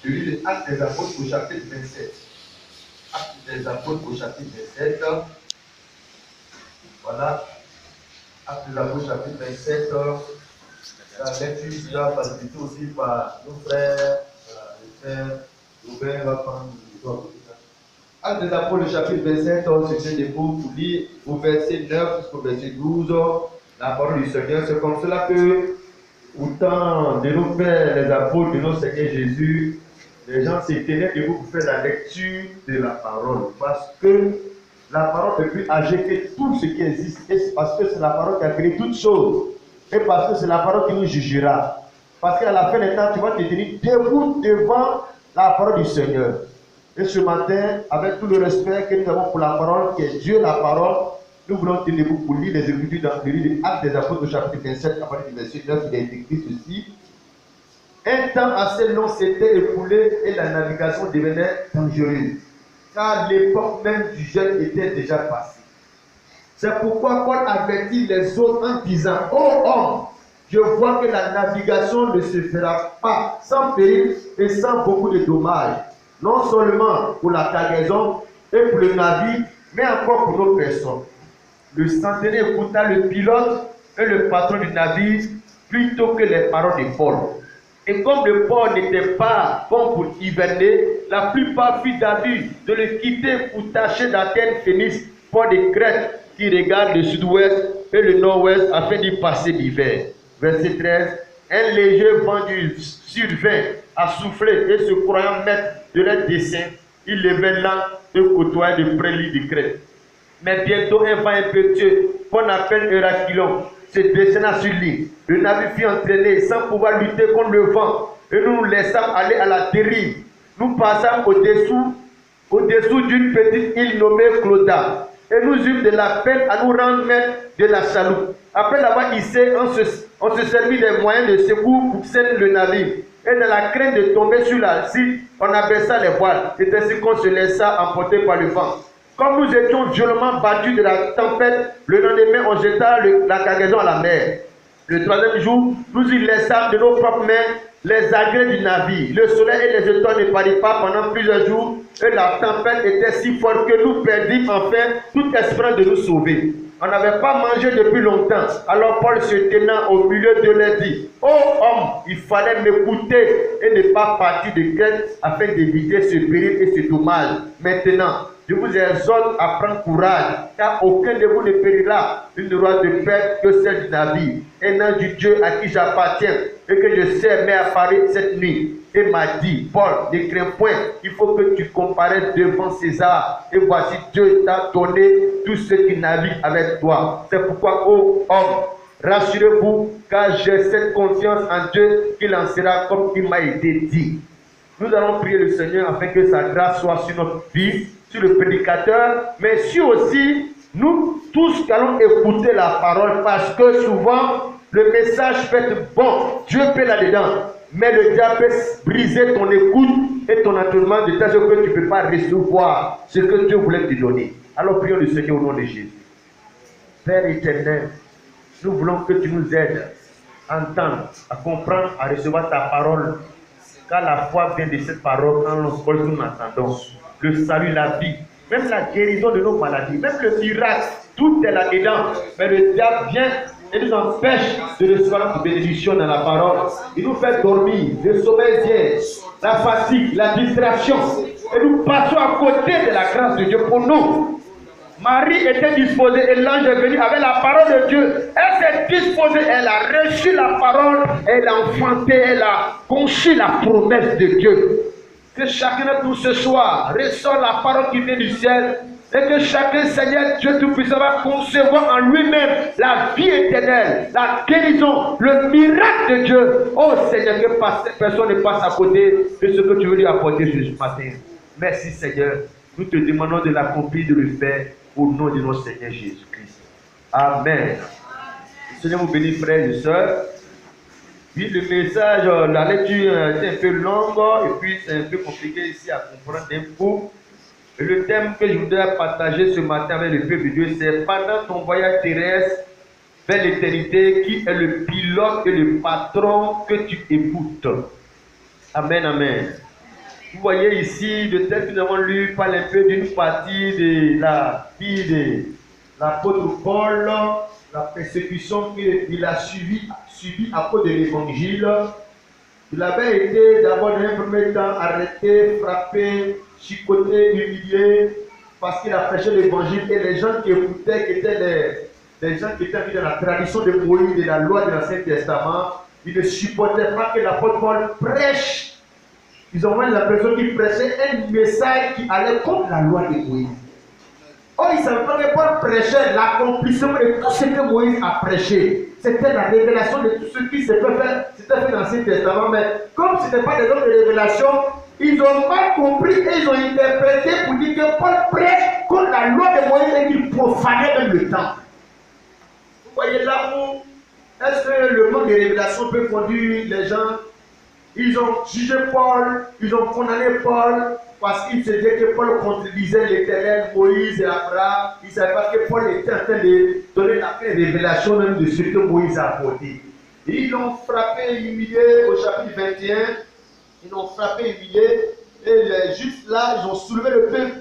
du livre des Actes des Apôtres au chapitre 27. Actes des Apôtres au chapitre 27. Voilà. Actes des Apôtres chapitre 27. La lecture sera facilitée aussi par nos frères. Voilà, le frère Robert va prendre le doigt. Actes des Apôtres chapitre 27, c'est debout pour lire au verset 9 jusqu'au verset 12. La parole du Seigneur, c'est comme cela que au temps de nos pères, les apôtres de notre Seigneur Jésus, les gens s'éteignaient debout pour faire la lecture de la parole. Parce que la parole est plus âgée que tout ce qui existe. Et parce que c'est la parole qui a créé toutes choses. Et parce que c'est la parole qui nous jugera. Parce qu'à la fin des temps, tu vas te tenir debout devant la parole du Seigneur. Et ce matin, avec tout le respect que nous avons pour la parole, qui est Dieu la parole, nous voulons tenir debout pour lire les Écritures dans le livre des Actes des Apôtres au chapitre 27, à partir du verset 9, il est écrit ceci. Un temps assez long s'était écoulé et la navigation devenait dangereuse, car l'époque même du jeûne était déjà passée. C'est pourquoi Paul avertit les autres en disant, ô homme, je vois que la navigation ne se fera pas sans péril et sans beaucoup de dommages, non seulement pour la cargaison et pour le navire, mais encore pour nos personnes. Le centenaire écouta le pilote et le patron du navire plutôt que les paroles de Paul. Et comme le port n'était pas bon pour hiverner, la plupart firent d'avis de le quitter pour tâcher d'atteindre Phénice, port de Crète qui regarde le sud-ouest et le nord-ouest afin d'y passer l'hiver. Verset 13. Un léger vent du sud-vent a soufflé et se croyant maître de leur dessein, il levait l'ancre et côtoyait de près l'île de Crète. Mais bientôt un vent impétueux, qu'on appelle Eurachylon, se descendant sur l'île. Le navire fut entraîné sans pouvoir lutter contre le vent, et nous nous laissâmes aller à la dérive. Nous passâmes au-dessous d'une petite île nommée Clauda, et nous eûmes de la peine à nous rendre maîtres de la chaloupe. Après l'avoir hissé, on se servit des moyens de secours pour serrer le navire. Et dans la crainte de tomber sur la cible, on abaissa les voiles. C'est ainsi qu'on se laissa emporter par le vent. Comme nous étions violemment battus de la tempête, le lendemain, on jeta la cargaison à la mer. Le troisième jour, nous y laissâmes de nos propres mains les agrès du navire. Le soleil et les étoiles ne parlaient pas pendant plusieurs jours, et la tempête était si forte que nous perdîmes enfin toute espérance de nous sauver. On n'avait pas mangé depuis longtemps. Alors Paul, se tenant au milieu de leur dit, ô homme, il fallait m'écouter et ne pas partir de Crète afin d'éviter ce péril et ce dommage. Maintenant, je vous exhorte à prendre courage, car aucun de vous ne périra une loi de paix que celle du navire. Un ange du Dieu à qui j'appartiens et que je sais m'est apparu cette nuit et m'a dit, Paul, ne crains point, il faut que tu comparaisses devant César. Et voici, Dieu t'a donné tout ce qui navigue avec toi. C'est pourquoi, ô homme, rassurez-vous, car j'ai cette confiance en Dieu qu'il en sera comme il m'a été dit. Nous allons prier le Seigneur afin que sa grâce soit sur notre vie, sur le prédicateur, mais sur aussi nous tous qui allons écouter la parole, parce que souvent le message peut être bon, Dieu peut là-dedans, mais le diable peut briser ton écoute et ton entraînement de telle sorte que tu ne peux pas recevoir ce que Dieu voulait te donner. Alors prions le Seigneur au nom de Jésus. Père éternel, nous voulons que tu nous aides à entendre, à comprendre, à recevoir ta parole, car la foi vient de cette parole quand nous entendons. Le salut, la vie, même la guérison de nos maladies, même le miracle, tout est là-dedans. Mais le diable vient et nous empêche de recevoir notre bénédiction dans la parole. Il nous fait dormir, le sommeil vient, la fatigue, la distraction. Et nous passons à côté de la grâce de Dieu pour nous. Marie était disposée et l'ange est venu avec la parole de Dieu. Elle s'est disposée, elle a reçu la parole, elle a enfanté, elle a conçu la promesse de Dieu. Que chacun de nous ce soir reçoive la parole qui vient du ciel et que chacun, Seigneur Dieu Tout-Puissant, va concevoir en lui-même la vie éternelle, la guérison, le miracle de Dieu. Oh Seigneur, que personne ne passe à côté de ce que tu veux lui apporter ce matin. Merci Seigneur. Nous te demandons de l'accomplir, de le faire au nom de notre Seigneur Jésus-Christ. Amen. Le Seigneur vous bénisse, frères et sœurs. Puis le message, la lecture est un peu longue et puis c'est un peu compliqué ici à comprendre d'un coup. Et le thème que je voudrais partager ce matin avec le peuple de Dieu, c'est pendant ton voyage terrestre vers l'éternité, qui est le pilote et le patron que tu écoutes. Amen, amen. Vous voyez ici, le texte que nous avons lu parle un peu d'une partie de la vie de l'apôtre Paul, la persécution qu'il a subi à cause de l'évangile. Il avait été d'abord dans un premier temps arrêté, frappé, chicoté, humilié, parce qu'il a prêché l'évangile et les gens qui écoutaient, qui étaient les gens qui étaient dans la tradition de Moïse, de la loi de l'Ancien Testament, ils ne supportaient pas que l'apôtre Paul prêche. Ils ont même l'impression qu'il prêchait un message qui allait contre la loi de Moïse. Or, ils ne savaient pas que Paul prêchait l'accomplissement de tout ce que Moïse a prêché. C'était la révélation de tout ce qui s'était fait dans l'Ancien Testament. Mais comme ce n'était pas des hommes de révélation, ils n'ont pas compris et ils ont interprété pour dire que Paul prêche contre la loi de Moïse et qu'il profanait même le temple. Vous voyez là où est-ce que le manque de révélation peut conduire les gens? Ils ont jugé Paul, ils ont condamné Paul parce qu'ils se disaient que Paul contredisait l'Éternel, Moïse et Abraham. Ils ne savaient pas que Paul était en train de donner la pleine révélation même de ce que Moïse a apporté. Et ils l'ont frappé, humilié au chapitre 21. Ils l'ont frappé, humilié. Et juste là, ils ont soulevé le peuple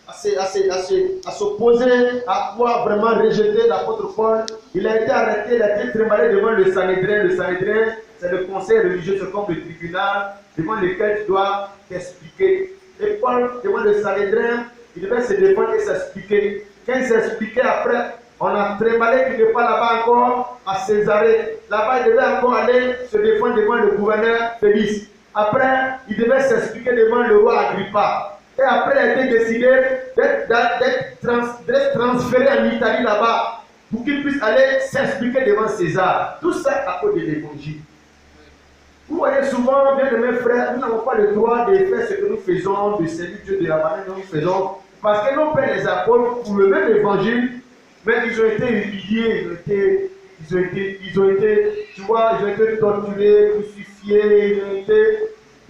à s'opposer, à pouvoir vraiment rejeter l'apôtre Paul. Il a été arrêté, il a été trimballé devant le Sanhédrin. Le Sanhédrin, c'est le conseil religieux, c'est comme le tribunal devant lequel tu dois t'expliquer. Et Paul, devant le Sanhédrin, il devait se défendre et s'expliquer. Quand il s'expliquait après, on a trimballé qu'il n'est pas là-bas encore à Césarée. Là-bas, il devait encore aller se défendre devant le gouverneur Félix. Après, il devait s'expliquer devant le roi Agrippa. Et après, il a été décidé d'être transféré en Italie là-bas pour qu'il puisse aller s'expliquer devant César. Tout ça à cause de l'évangile. Vous voyez souvent, bien de mes frères, nous n'avons pas le droit de faire ce que nous faisons, de servir Dieu de la manière dont nous faisons, parce que nos pères, les apôtres, pour le même évangile, mais ils ont été humiliés, ils ont été torturés, crucifiés, ils ont été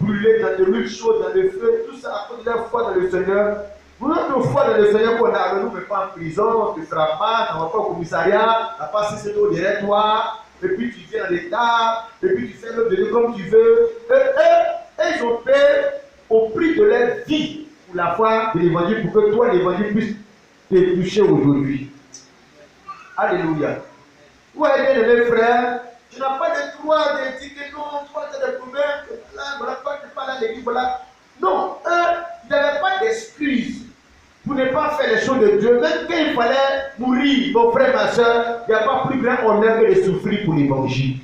brûlés dans de l'huile chaude, dans le feu, tout ça à cause de leur foi dans le Seigneur. Pour notre foi dans le Seigneur, qu'on a, nous ne met pas en prison, on ne te frappe pas, on ne va pas au commissariat, on n'a pas si c'est au derrière toi. Et puis tu viens à l'état, et puis tu fais l'œuvre de Dieu comme tu veux. Et ils ont fait au prix de leur vie pour la foi de l'évangile, pour que toi, l'évangile puisse te toucher aujourd'hui. Alléluia. Vous voyez bien, mes frères, tu n'as pas de droit de dire que non, toi, tu as des problèmes, voilà, pas tu parles à l'église, voilà. Non, ils n'avaient pas d'excuses pour ne pas faire les choses de Dieu. Même quand il fallait mourir, mon frère, ma soeur, il n'y a pas plus grand honneur que de souffrir pour l'évangile.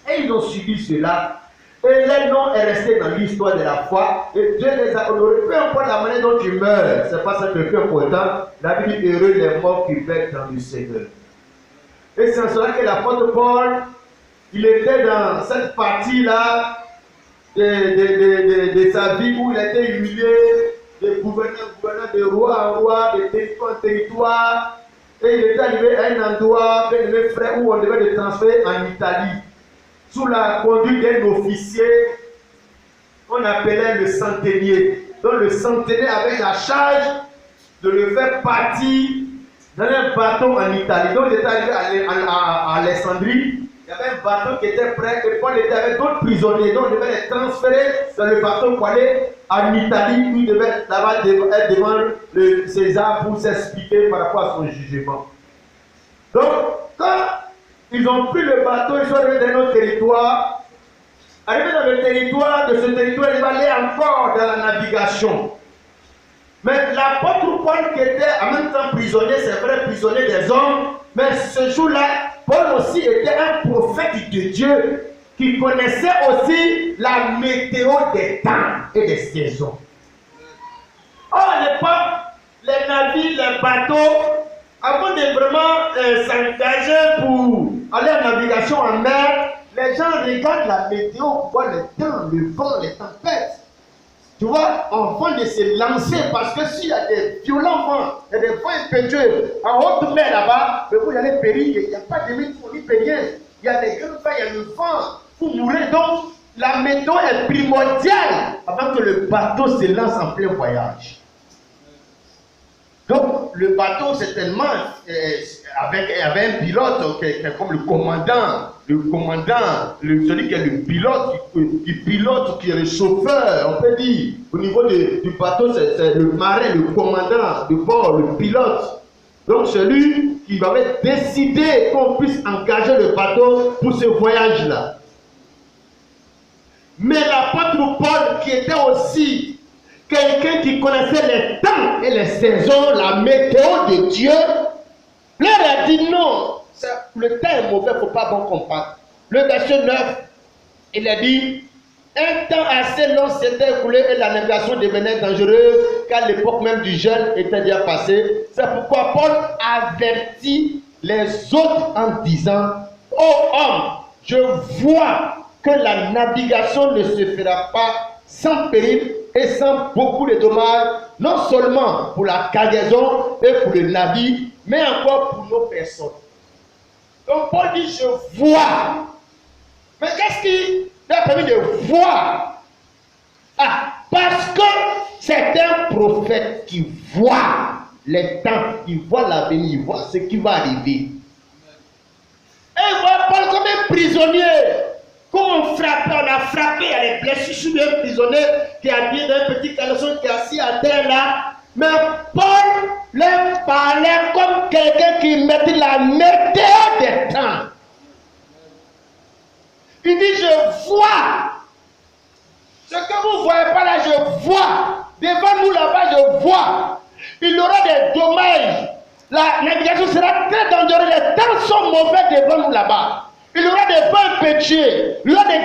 Et ils ont subi cela. Et leur nom est resté dans l'histoire de la foi. Et Dieu les a honorés. Peu importe la manière dont tu meurs, c'est pas ça le plus important. La Bible dit heureux les morts qui veillent dans le Seigneur. Et c'est en cela que l'apôtre Paul, il était dans cette partie-là de sa vie où il était humilié, de gouverneur de roi en roi, de territoire en territoire. Et il était arrivé à un endroit, mes frères, où on devait le transférer en Italie, sous la conduite d'un officier qu'on appelait le centenier. Donc le centenier avait la charge de le faire partir dans un bateau en Italie. Donc il était arrivé à Alexandrie. Il y avait un bateau qui était prêt et Paul était avec d'autres prisonniers. Donc il devait les transférer dans le bateau pour aller en Italie, où il devait être devant le César pour s'expliquer par rapport à son jugement. Donc, quand ils ont pris le bateau, ils sont arrivés dans notre territoire. Arrivés dans le territoire, de ce territoire, ils allaient encore dans la navigation. Mais l'apôtre Paul, qui était en même temps prisonnier, c'est vrai, prisonnier des hommes, mais ce jour-là, Paul aussi était un prophète de Dieu qui connaissait aussi la météo des temps et des saisons. Or, à l'époque, les navires, les bateaux, avant de vraiment s'engager pour aller en navigation en mer, les gens regardent la météo, voient le temps, le vent, les tempêtes. Tu vois, avant de se lancer, parce que s'il y a des violents vents, il y a des vents impétueux, en haute mer là-bas, mais vous allez périr, il n'y a pas de mythe pour n'y périr. Il y a des grands vents, il y a le vent, pour mourir. Donc, la météo est primordiale avant que le bateau se lance en plein voyage. Donc, le bateau, certainement, avec un pilote, comme le commandant le commandant, celui qui est le pilote, qui est le chauffeur, on peut dire. Au niveau du bateau, c'est le marin, le commandant de bord, le pilote. Donc celui qui va décider qu'on puisse engager le bateau pour ce voyage-là. Mais l'apôtre Paul, qui était aussi quelqu'un qui connaissait les temps et les saisons, la météo de Dieu, leur a dit non, le temps est mauvais, il ne faut pas bon comprendre. Le verset 9, il a dit, un temps assez long s'était écoulé et la navigation devenait dangereuse, car l'époque même du jeûne était déjà passée. C'est pourquoi Paul avertit les autres en disant, ô homme, je vois que la navigation ne se fera pas sans péril et sans beaucoup de dommages, non seulement pour la cargaison et pour le navire, mais encore pour nos personnes. Donc Paul dit, je vois. Mais qu'est-ce qui lui a permis de voir? Ah, parce que c'est un prophète qui voit les temps, qui voit l'avenir, il voit ce qui va arriver. Et il voit Paul comme un prisonnier. Comme on a frappé, il y a des blessures sur un prisonnier qui est habillé dans un petit caleçon qui est assis à terre là. Mais Paul leur parlait comme quelqu'un qui mettait la météo des temps. Il dit, je vois. Ce que vous ne voyez pas là, je vois. Devant nous là-bas, je vois. Il y aura des dommages. La navigation sera très dangereuse. Les temps sont mauvais devant nous là-bas. Il y aura des vents impétueux. Il y aura des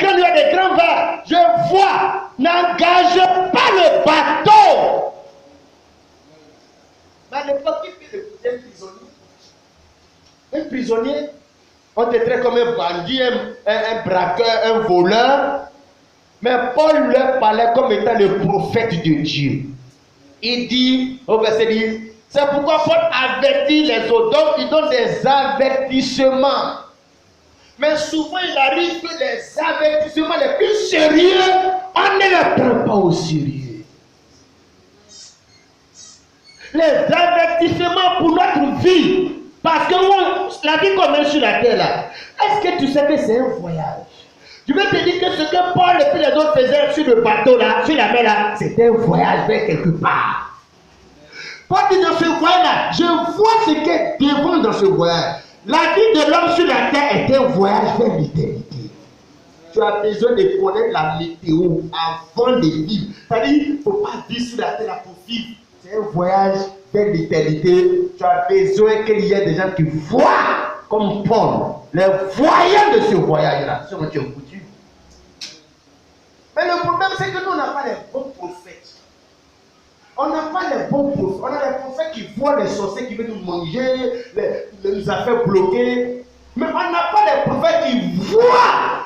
grands vents. Je vois. N'engagez pas le bateau. Mais à l'époque, qui fait un prisonnier? Un prisonnier, on te traite comme un bandit, un braqueur, un voleur. Mais Paul leur parlait comme étant le prophète de Dieu. Il dit, au verset 10, c'est pourquoi Paul avertit les autres. Donc, il donne des avertissements. Mais souvent, il arrive que les avertissements les plus sérieux, on ne les prend pas au sérieux. Les avertissements pour notre vie. Parce que la vie qu'on mène sur la terre là, est-ce que tu sais que c'est un voyage? Je vais te dire que ce que Paul et puis les autres faisaient sur le bateau là, sur la mer là, c'était un voyage vers quelque part. Paul dit dans ce voyage là, je vois ce qui est devant dans ce voyage. La vie de l'homme sur la terre est un voyage vers l'éternité. Tu as besoin de connaître la météo avant de vivre. C'est-à-dire, il ne faut pas vivre sur la terre là pour vivre. C'est un voyage vers l'éternité. Tu as besoin qu'il y ait des gens qui voient comme Paul, les voyants de ce voyage-là. C'est ce que tu as foutu. Mais le problème, c'est que nous, on n'a pas les bons prophètes. On n'a pas les bons prophètes. On a les prophètes qui voient les sorciers qui veulent nous manger, les affaires bloquées. Mais on n'a pas les prophètes qui voient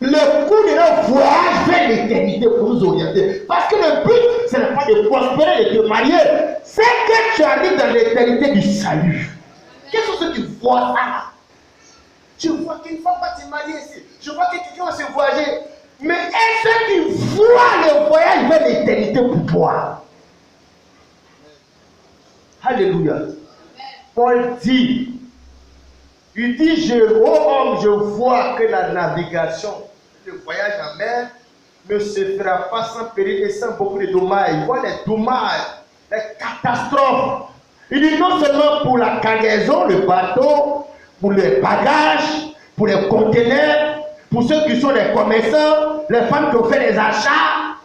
le coup de leur voyage vers l'éternité pour nous orienter. Parce que le but, ce n'est pas de prospérer et de te marier. C'est que tu arrives dans l'éternité du salut. Quels sont ceux qui voient ça? Je vois qu'une femme va se marier ici. Je vois que quelqu'un va se voyager. Mais est-ce qui voient le voyage vers l'éternité pour toi? Alléluia. Paul dit, il dit, ô homme, je vois que la navigation, le voyage en mer, ne se fera pas sans péril et sans beaucoup de dommages. Il voit les dommages, les catastrophes. Il dit non seulement pour la cargaison, le bateau, pour les bagages, pour les conteneurs, pour ceux qui sont les commerçants, les femmes qui ont fait les achats.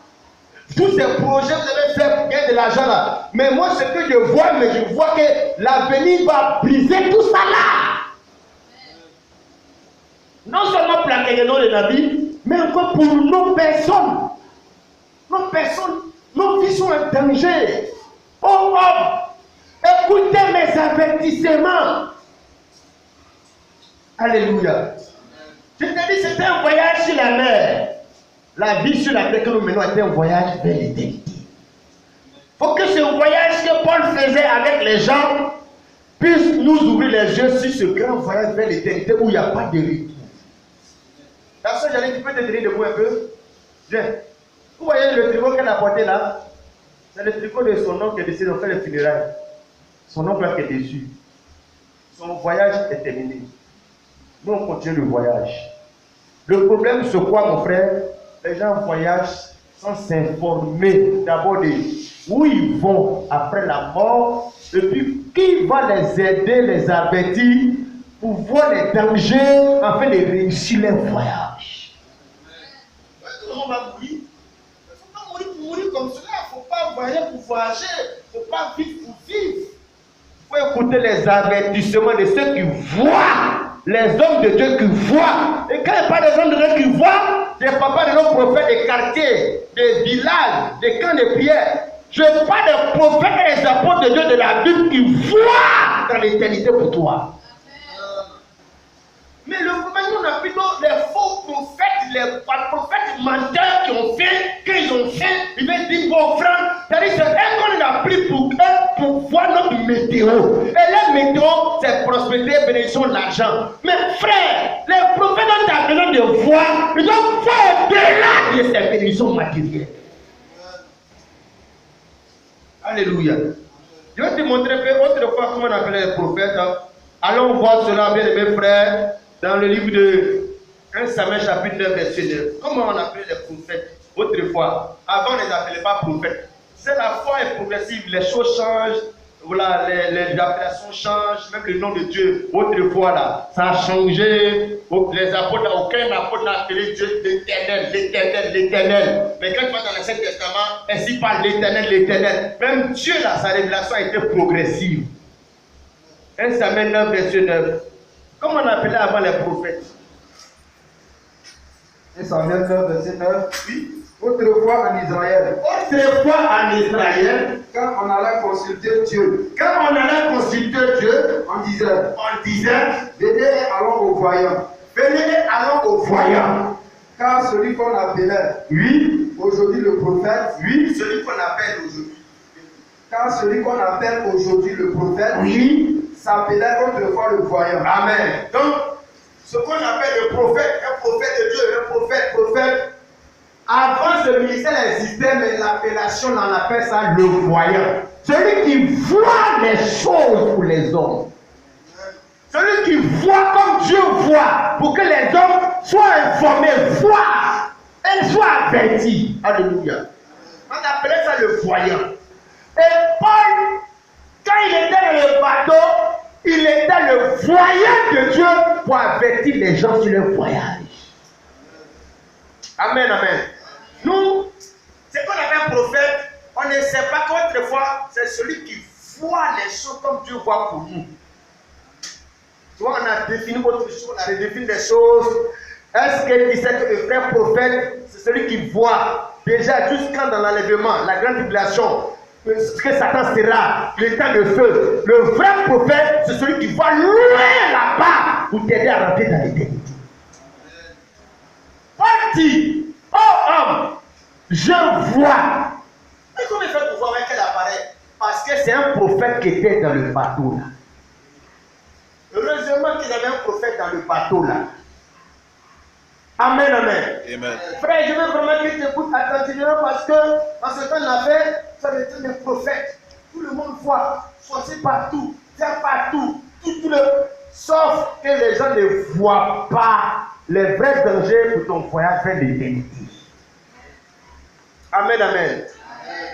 Tous ces projets, vous avez fait pour gagner de l'argent là. Mais moi, ce que je vois, je vois que l'avenir va briser tout ça là. Non seulement pour la cargaison de la vie, mais encore pour nos personnes. Nos personnes, nos vies sont en danger. Oh homme, écoutez mes avertissements. Alléluia. Je te dis, c'était un voyage sur la mer. La vie sur la terre que nous menons était un voyage vers l'éternité. Il faut que ce voyage que Paul faisait avec les gens puisse nous ouvrir les yeux sur ce grand voyage vers l'éternité où il n'y a pas de retour. Dans ce j'allais, tu peux te tenir debout un peu. Viens. Vous voyez le tricot qu'elle a porté là? C'est le tricot de son oncle qui est décédé, on fait les funérailles. Son oncle qui est déçu. Son voyage est terminé. Nous, on continue le voyage. Le problème, c'est quoi, mon frère? Les gens voyagent sans s'informer d'abord de où ils vont après la mort, et puis qui va les aider, les avertir pour voir les dangers afin de réussir leur voyage. On va mourir. Il ne faut pas mourir pour mourir comme cela. Il ne faut pas voyager pour voyager. Il ne faut pas vivre pour vivre. Il faut écouter les avertissements de ceux qui voient. Les hommes de Dieu qui voient. Et quand il n'y a pas des hommes de Dieu qui voient, des papas de nos prophètes des quartiers, des villages, des camps de prière. Je parle des prophètes et des apôtres de Dieu de la Bible qui voient dans l'éternité pour toi. Mais le problème, on a plutôt les faux prophètes, les prophètes menteurs qui ont fait, quand ils ont fait, ils veulent dire bon frère, c'est-à-dire c'est eux qu'on a pris pour eux pour voir notre météo. Et la météo, c'est prospérité, bénédiction, l'argent. Mais frère, les prophètes ont ta besoin de voir, ils doivent voir au-delà de ces bénédictions matérielles. Alléluia. Je vais te montrer autrefois comment on appelait les prophètes. Allons voir cela, bien aimés frères, dans le livre de 1 Samuel chapitre 9, verset 9. Comment on appelait les prophètes autrefois? Avant, on ne les appelait pas prophètes. C'est la foi est progressive, les choses changent, voilà, les appellations changent, même le nom de Dieu, autrefois là, ça a changé. Les apôtres, aucun apôtre n'a appelé Dieu l'éternel, l'éternel, l'éternel. Mais quand tu vas dans l'Ancien Testament, ainsi parle l'éternel, l'éternel. Même Dieu là, sa révélation a été progressive. 1 Samuel 9, verset 9. Comment on appelait avant les prophètes? 1 Samuel 9, verset 9. Oui. Autrefois en Israël. Autrefois en Israël. Quand on allait consulter Dieu. Quand on allait consulter Dieu. On disait. Venez allons aux voyants. Venez allons aux voyants. Car celui qu'on appelait. Oui. Aujourd'hui le prophète. Oui. Celui qu'on appelle aujourd'hui. Car celui qu'on appelle aujourd'hui le prophète. Oui. S'appelait autrefois le voyant. Amen. Donc, ce qu'on appelle le prophète, un prophète de Dieu, un prophète. Avant ce ministère existait, mais l'appellation, on appelle ça le voyant. Celui qui voit les choses pour les hommes. Celui qui voit comme Dieu voit, pour que les hommes soient informés, voient, et soient avertis. Alléluia. On appelait ça le voyant. Et Paul, quand il était dans le bateau, il était le voyant de Dieu pour avertir les gens sur le voyage. Amen, amen. Nous, c'est qu'on avait un prophète, on ne sait pas qu'autrefois, c'est celui qui voit les choses comme Dieu voit pour nous. Tu vois, on a défini autre chose, on a redéfini des choses. Est-ce que tu sais que le vrai prophète, c'est celui qui voit déjà jusqu'à dans l'enlèvement, la grande tribulation, ce que Satan sera, le temps de feu. Le vrai prophète, c'est celui qui voit loin là-bas pour t'aider à rentrer dans l'éternité. Paul dit, oh homme, je vois. Mais comment il fait pour voir avec quel appareil? Parce que c'est un prophète qui était dans le bateau là. Heureusement qu'il y avait un prophète dans le bateau là. Amen, amen. Amen. Frère, je veux vraiment que tu écoutes attentivement parce que dans ce temps on avait, ça veut dire des prophètes. Tout le monde voit, forcer partout, faire partout, tout le. Sauf que les gens ne voient pas les vrais dangers pour ton voyage vers l'éternité. Amen, amen.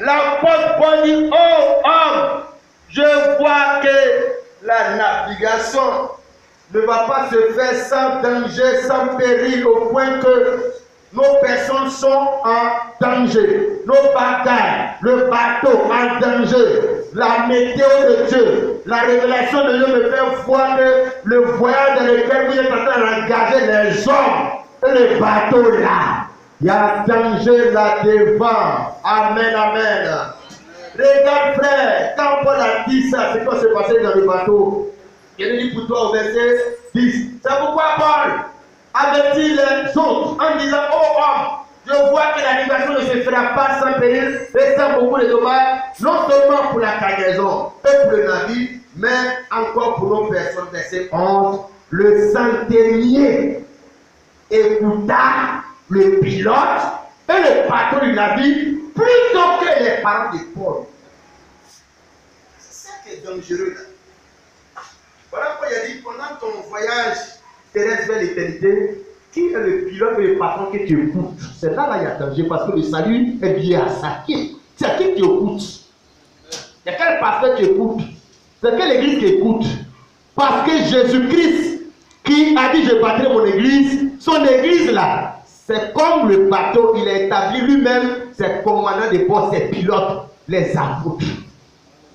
L'apôtre Paul dit, oh homme, je vois que la navigation ne va pas se faire sans danger, sans péril, au point que nos personnes sont en danger. Nos bagages, le bateau en danger. La météo de Dieu, la révélation de Dieu me fait voir que le voyage dans lequel vous êtes en train d'engager les hommes et les bateaux là. Il y a danger là devant. Amen, amen. Regarde frère, quand Paul a dit ça, c'est quoi s'est passé dans le bateau. Il dit pour toi au verset 10. C'est pourquoi Paul avertit les autres en disant, oh homme, je vois que la libération ne se fera pas sans péril et sans beaucoup de dommages, non seulement pour la cargaison et pour le navire, mais encore pour nos personnes. Verset 11. Le centenier écouta le pilote et le patron du navire plutôt que les parents de Paul. C'est ça qui est dangereux là. Voilà pourquoi il a dit pendant ton voyage, terrestre vers l'éternité, qui est le pilote et le patron que tu écoutes? C'est là il y a danger parce que le salut est lié à ça. C'est à qui tu écoutes? C'est quel pasteur tu écoutes? C'est quelle église qui écoute? Parce que Jésus-Christ qui a dit je bâtirai mon église, son église là, c'est comme le bateau, il a établi lui-même ses commandants de bord, ses pilotes, les apôtres.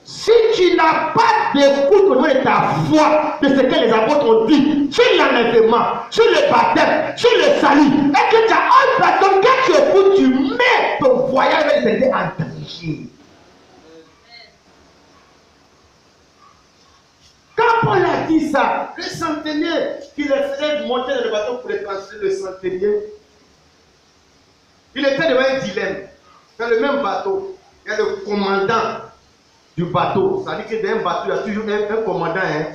Si tu n'as pas d'écoute au niveau de ta foi, de ce que les apôtres ont dit, sur l'enlèvement, sur le baptême, sur le salut, et que tu as une personne que tu écoutes, tu mets ton voyage vers l'éternité en danger. Quand Paul a dit ça, le centenier qui les faisait monter dans le bateau pour les transférer, le centenier, il était devant un dilemme. Dans le même bateau, il y a le commandant du bateau. Ça veut dire que dans un bateau, il y a toujours un commandant. Hein.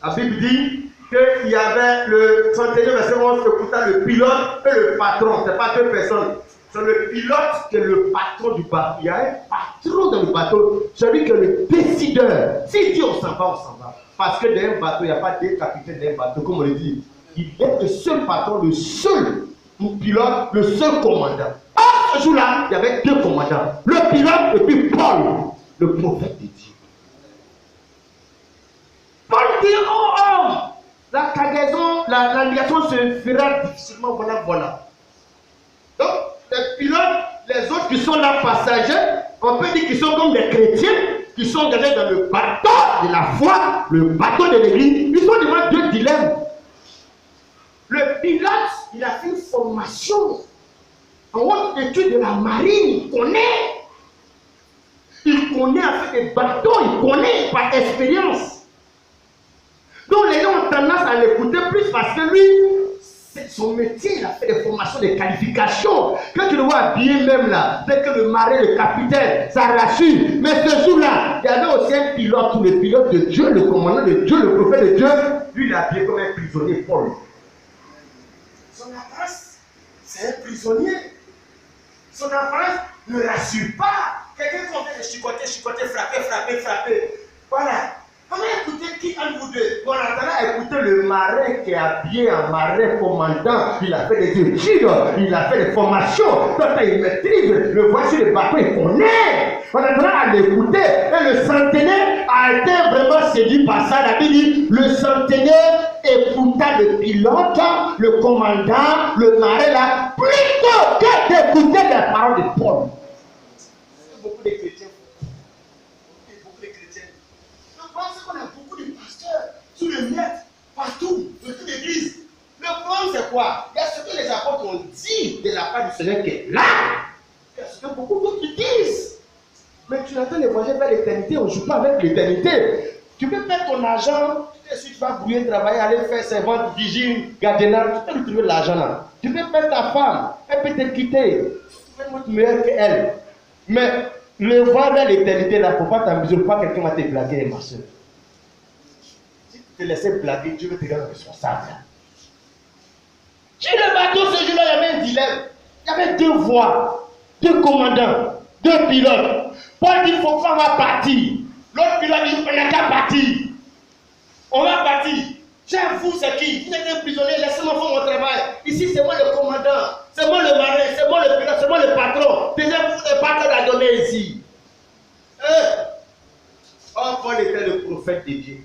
La Bible dit qu'il y avait le centenier, verset 11, écoutant le pilote et le patron. Ce n'est pas deux personnes. C'est le pilote qui est le patron du bateau. Il y a un patron dans le bateau, celui qui est le décideur. S'il dit on s'en va, on s'en va. Parce que dans un bateau, il n'y a pas deux capitaines d'un bateau, comme on le dit. Il est le seul patron, le seul pilote, le seul commandant. À ce jour-là, il y avait deux commandants. Le pilote et puis Paul, le prophète de Dieu. Paul dit, oh, la cargaison, la navigation se fera difficilement, voilà. Donc, les pilotes, les autres qui sont là passagers, on peut dire qu'ils sont comme des chrétiens, qui sont engagés dans le bateau de la foi, le bateau de l'église. Ils sont devant deux dilemmes. Le pilote, il a fait une formation en haute étude de la marine, il connaît. Il connaît avec des bateaux, il connaît par expérience. Donc les gens ont tendance à l'écouter plus parce que lui, c'est son métier, il a fait des formations, des qualifications. Quand tu le vois habillé même là, dès que le marin, le capitaine, ça rassure. Mais ce jour-là, il y avait aussi un pilote, ou le pilote de Dieu, le commandant de Dieu, le prophète de Dieu. Lui, il est habillé comme un prisonnier, Paul. Son apparence, c'est un prisonnier. Son apparence ne rassure pas. Quelqu'un qui vient de chicoter, frapper. Voilà. Comment écouter qui entre vous deux? On attendait écouter le marin qui est habillé en marin commandant. Il a fait des études, il a fait des formations. Quand il maîtrise, le voici le bateau, il connaît. On attendait à l'écouter. Et le centenaire a été vraiment séduit par ça. La Bible dit, le centenaire écouta le pilote, le commandant, le marin là, plutôt que d'écouter les paroles de Paul. Beaucoup de chrétiens. Parce qu'on a beaucoup de pasteurs sur le net, partout, dans toute l'église. Le problème c'est quoi? Il y a ce que les apôtres ont dit de la part du Seigneur qui est là. Il y a ce que beaucoup d'autres disent. Mais tu attends les voyager vers l'éternité, on ne joue pas avec l'éternité. Tu peux mettre ton argent, tu vas brouiller, travailler, aller faire servante, vigile, gardiennage, tu peux lui trouver l'argent là. Tu peux mettre ta femme, elle peut te quitter. Tu peux être meilleur qu'elle. Mais le voir vers l'éternité, là, il ne faut pas t'amuser, pas quelqu'un va te blaguer, ma soeur. Si tu te laisses blaguer, Dieu veut te rendre responsable. Sur le bateau, ce jour-là, il y avait un dilemme. Il y avait deux voies, deux commandants, deux pilotes. Paul dit, il faut qu'on va partir. L'autre pilote dit, on n'a qu'à partir. On va partir. Vous, c'est qui? Vous êtes un prisonnier, laissez-moi faire mon travail. Ici, c'est moi le commandant, c'est moi le marin, c'est moi le pilote, c'est moi le patron. Déjà, vous n'avez pas qu'à la donner ici. Oh, Paul était le prophète de Dieu.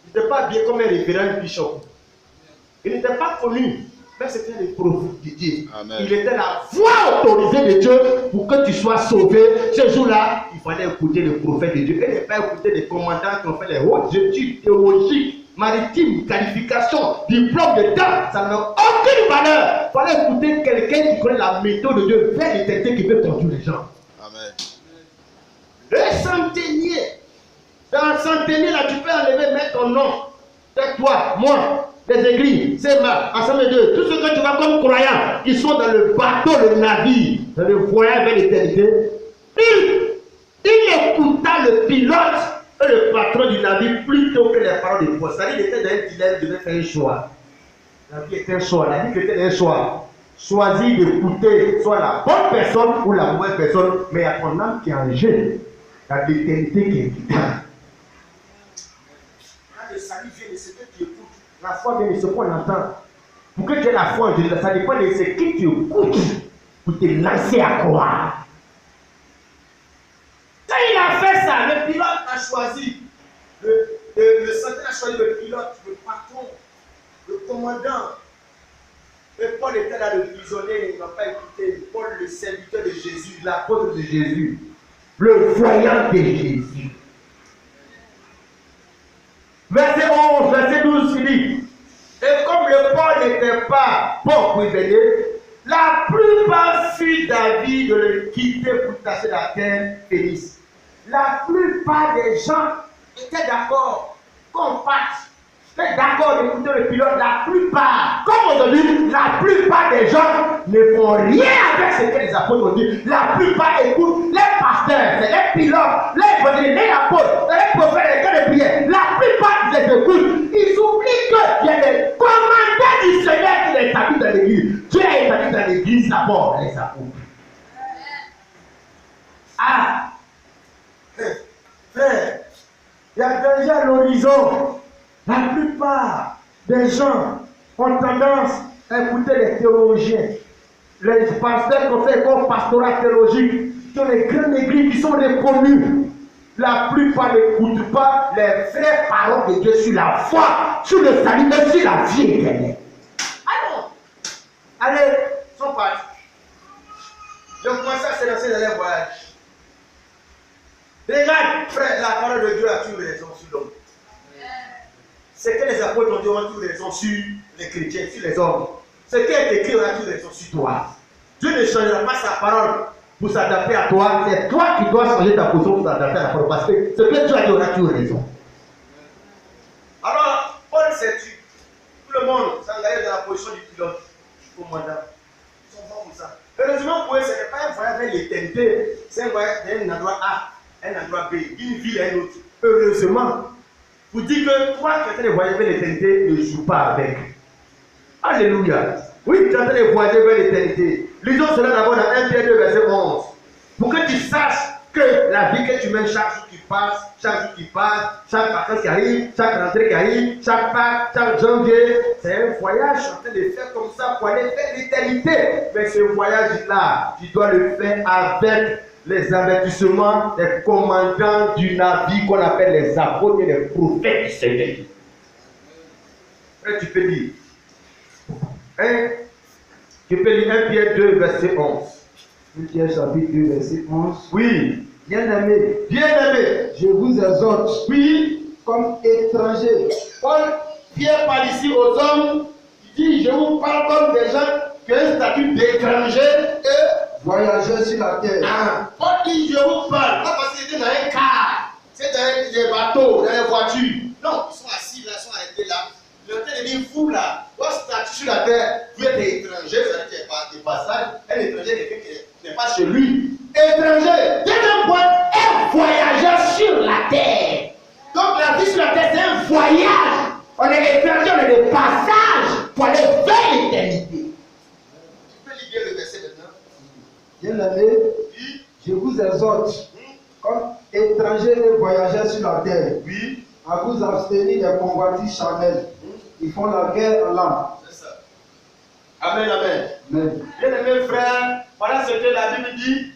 Il n'était pas bien comme un révérend bishop. Il n'était pas connu, mais c'était le prophète de Dieu. Amen. Il était la voix autorisée de Dieu pour que tu sois sauvé. Ce jour-là, il fallait écouter le prophète de Dieu et ne pas écouter les commandants qui ont fait les hautes études théologiques, maritimes, qualifications, diplômes de temps. Ça n'a aucune valeur. Il fallait écouter quelqu'un qui connaît la méthode de Dieu vers l'éternité qui veut conduire les gens. Amen. Le centenier. Dans le centenier, là, tu peux enlever, mettre ton nom. C'est toi, moi. Les églises, c'est ma assemblée de Dieu. Tous ceux que tu vois comme croyants, ils sont dans le bateau, le navire, dans le voyage vers l'éternité. Il écouta le pilote et le patron du navire plutôt que les paroles de Paul. C'est-à-dire qu'il était dans un dilemme, il devait faire un choix. La vie était un choix, la vie était un choix. Choisis d'écouter soit la bonne personne ou la mauvaise personne, mais il y a ton âme qui est en jeu. Il y a l'éternité qui est vitale. Quand le salut vient de ce que tu écoutes, La foi vient de ce qu'on entend. Pour que tu aies la foi en Jésus, ça dépend de ce que tu écoutes pour te lancer à croire. Quand il a fait ça, le pilote a choisi, le Satan a choisi le pilote, le patron, le commandant. Et Paul était là, le prisonnier, il n'a pas écouté. Paul, le serviteur de Jésus, l'apôtre de Jésus, le voyant de Jésus. Verset 11, verset 12, il dit, et comme le Paul n'était pas bon prisonnier, la plupart furent d'avis de le quitter pour tasser la terre Félix. La plupart des gens étaient d'accord qu'on parte. Étaient d'accord d'écouter le pilote, la plupart. Comme aujourd'hui, la plupart des gens ne font rien avec ce que les apôtres ont dit. La plupart écoutent les pasteurs, les pilotes, les évangélistes, les apôtres, les prophètes, les cas de prière. La plupart les écoutent. Ils oublient qu'il y a des commandants du Seigneur qui les établit dans l'église. Dieu a établi dans l'église d'abord les apôtres. Ah! Frère, il y a danger à l'horizon. La plupart des gens ont tendance à écouter les théologiens, les pasteurs qui ont fait comme pastorat théologique, qui ont les grandes églises qui sont reconnues. La plupart n'écoutent pas les vraies paroles de Dieu sur la foi, sur le salut, mais sur la vie éternelle. Alors, allez, ils sont partis. Ils ont commencé à se lancer dans les voyages. Regarde, frère, la parole de Dieu a toujours raison sur l'homme. Ce que les apôtres ont dit, on a toujours raison sur les chrétiens, sur les hommes. Ce qui est écrit, on a toujours raison sur toi. Dieu ne changera pas sa parole pour s'adapter à toi. C'est toi qui dois changer ta position pour s'adapter à la parole. Parce que ce que Dieu a dit, on a toujours raison. Alors, Paul s'est tué. Tout le monde s'engage dans la position du pilote, du commandant. Ils sont bons comme ça. Heureusement pour eux, ce n'est pas un voyage vers l'éternité. C'est un voyage d'un endroit A, un endroit B, d'une ville à une autre. Heureusement. Vous dites que toi qui es en train de voyager vers l'éternité, ne joue pas avec. Alléluia. Oui, tu es en train de voyager vers l'éternité. Lisons cela d'abord dans 1 Pierre 2, verset 11. Pour que tu saches que la vie que tu mènes chaque jour qui passe, chaque vacances qui arrive, chaque rentrée qui arrive, chaque Pâques, chaque janvier, c'est un voyage en train de faire comme ça pour aller vers l'éternité. Mais ce voyage-là, tu dois le faire avec les avertissements des commandants du navire qu'on appelle les apôtres et les prophètes du Seigneur. Et tu peux dire, tu peux lire 1 Pierre 2, verset 11. 1 Pierre chapitre 2, verset 11. Oui. Bien-aimés, je vous exhorte, oui, comme étrangers. Pierre parle ici aux hommes, il dit, je vous parle comme des gens qui ont un statut d'étrangers et voyageurs sur la terre. Ah, Paul dit je vous parle, pas parce qu'ils étaient dans un car, c'est dans des bateaux, dans des voitures. Non, ils sont assis là, ils sont arrêtés là. Le temps de dire vous là, votre statut sur la terre, vous êtes étranger, ça veut dire pas de passage. Un étranger, quelqu'un qui n'est pas chez lui. Étranger, deuxième point, un voyageur sur la terre. Donc la vie sur la terre, c'est un voyage. On est étranger, on est de passage pour aller vers l'éternité. Tu peux lire le verset maintenant. Bien-aimés, je vous exhorte, comme étrangers et voyageurs sur la terre, Oui. à vous abstenir des convoitises charnelles qui font la guerre à l'âme. C'est ça. Amen, amen. Amen. Bien-aimés frères, voilà ce que la Bible dit,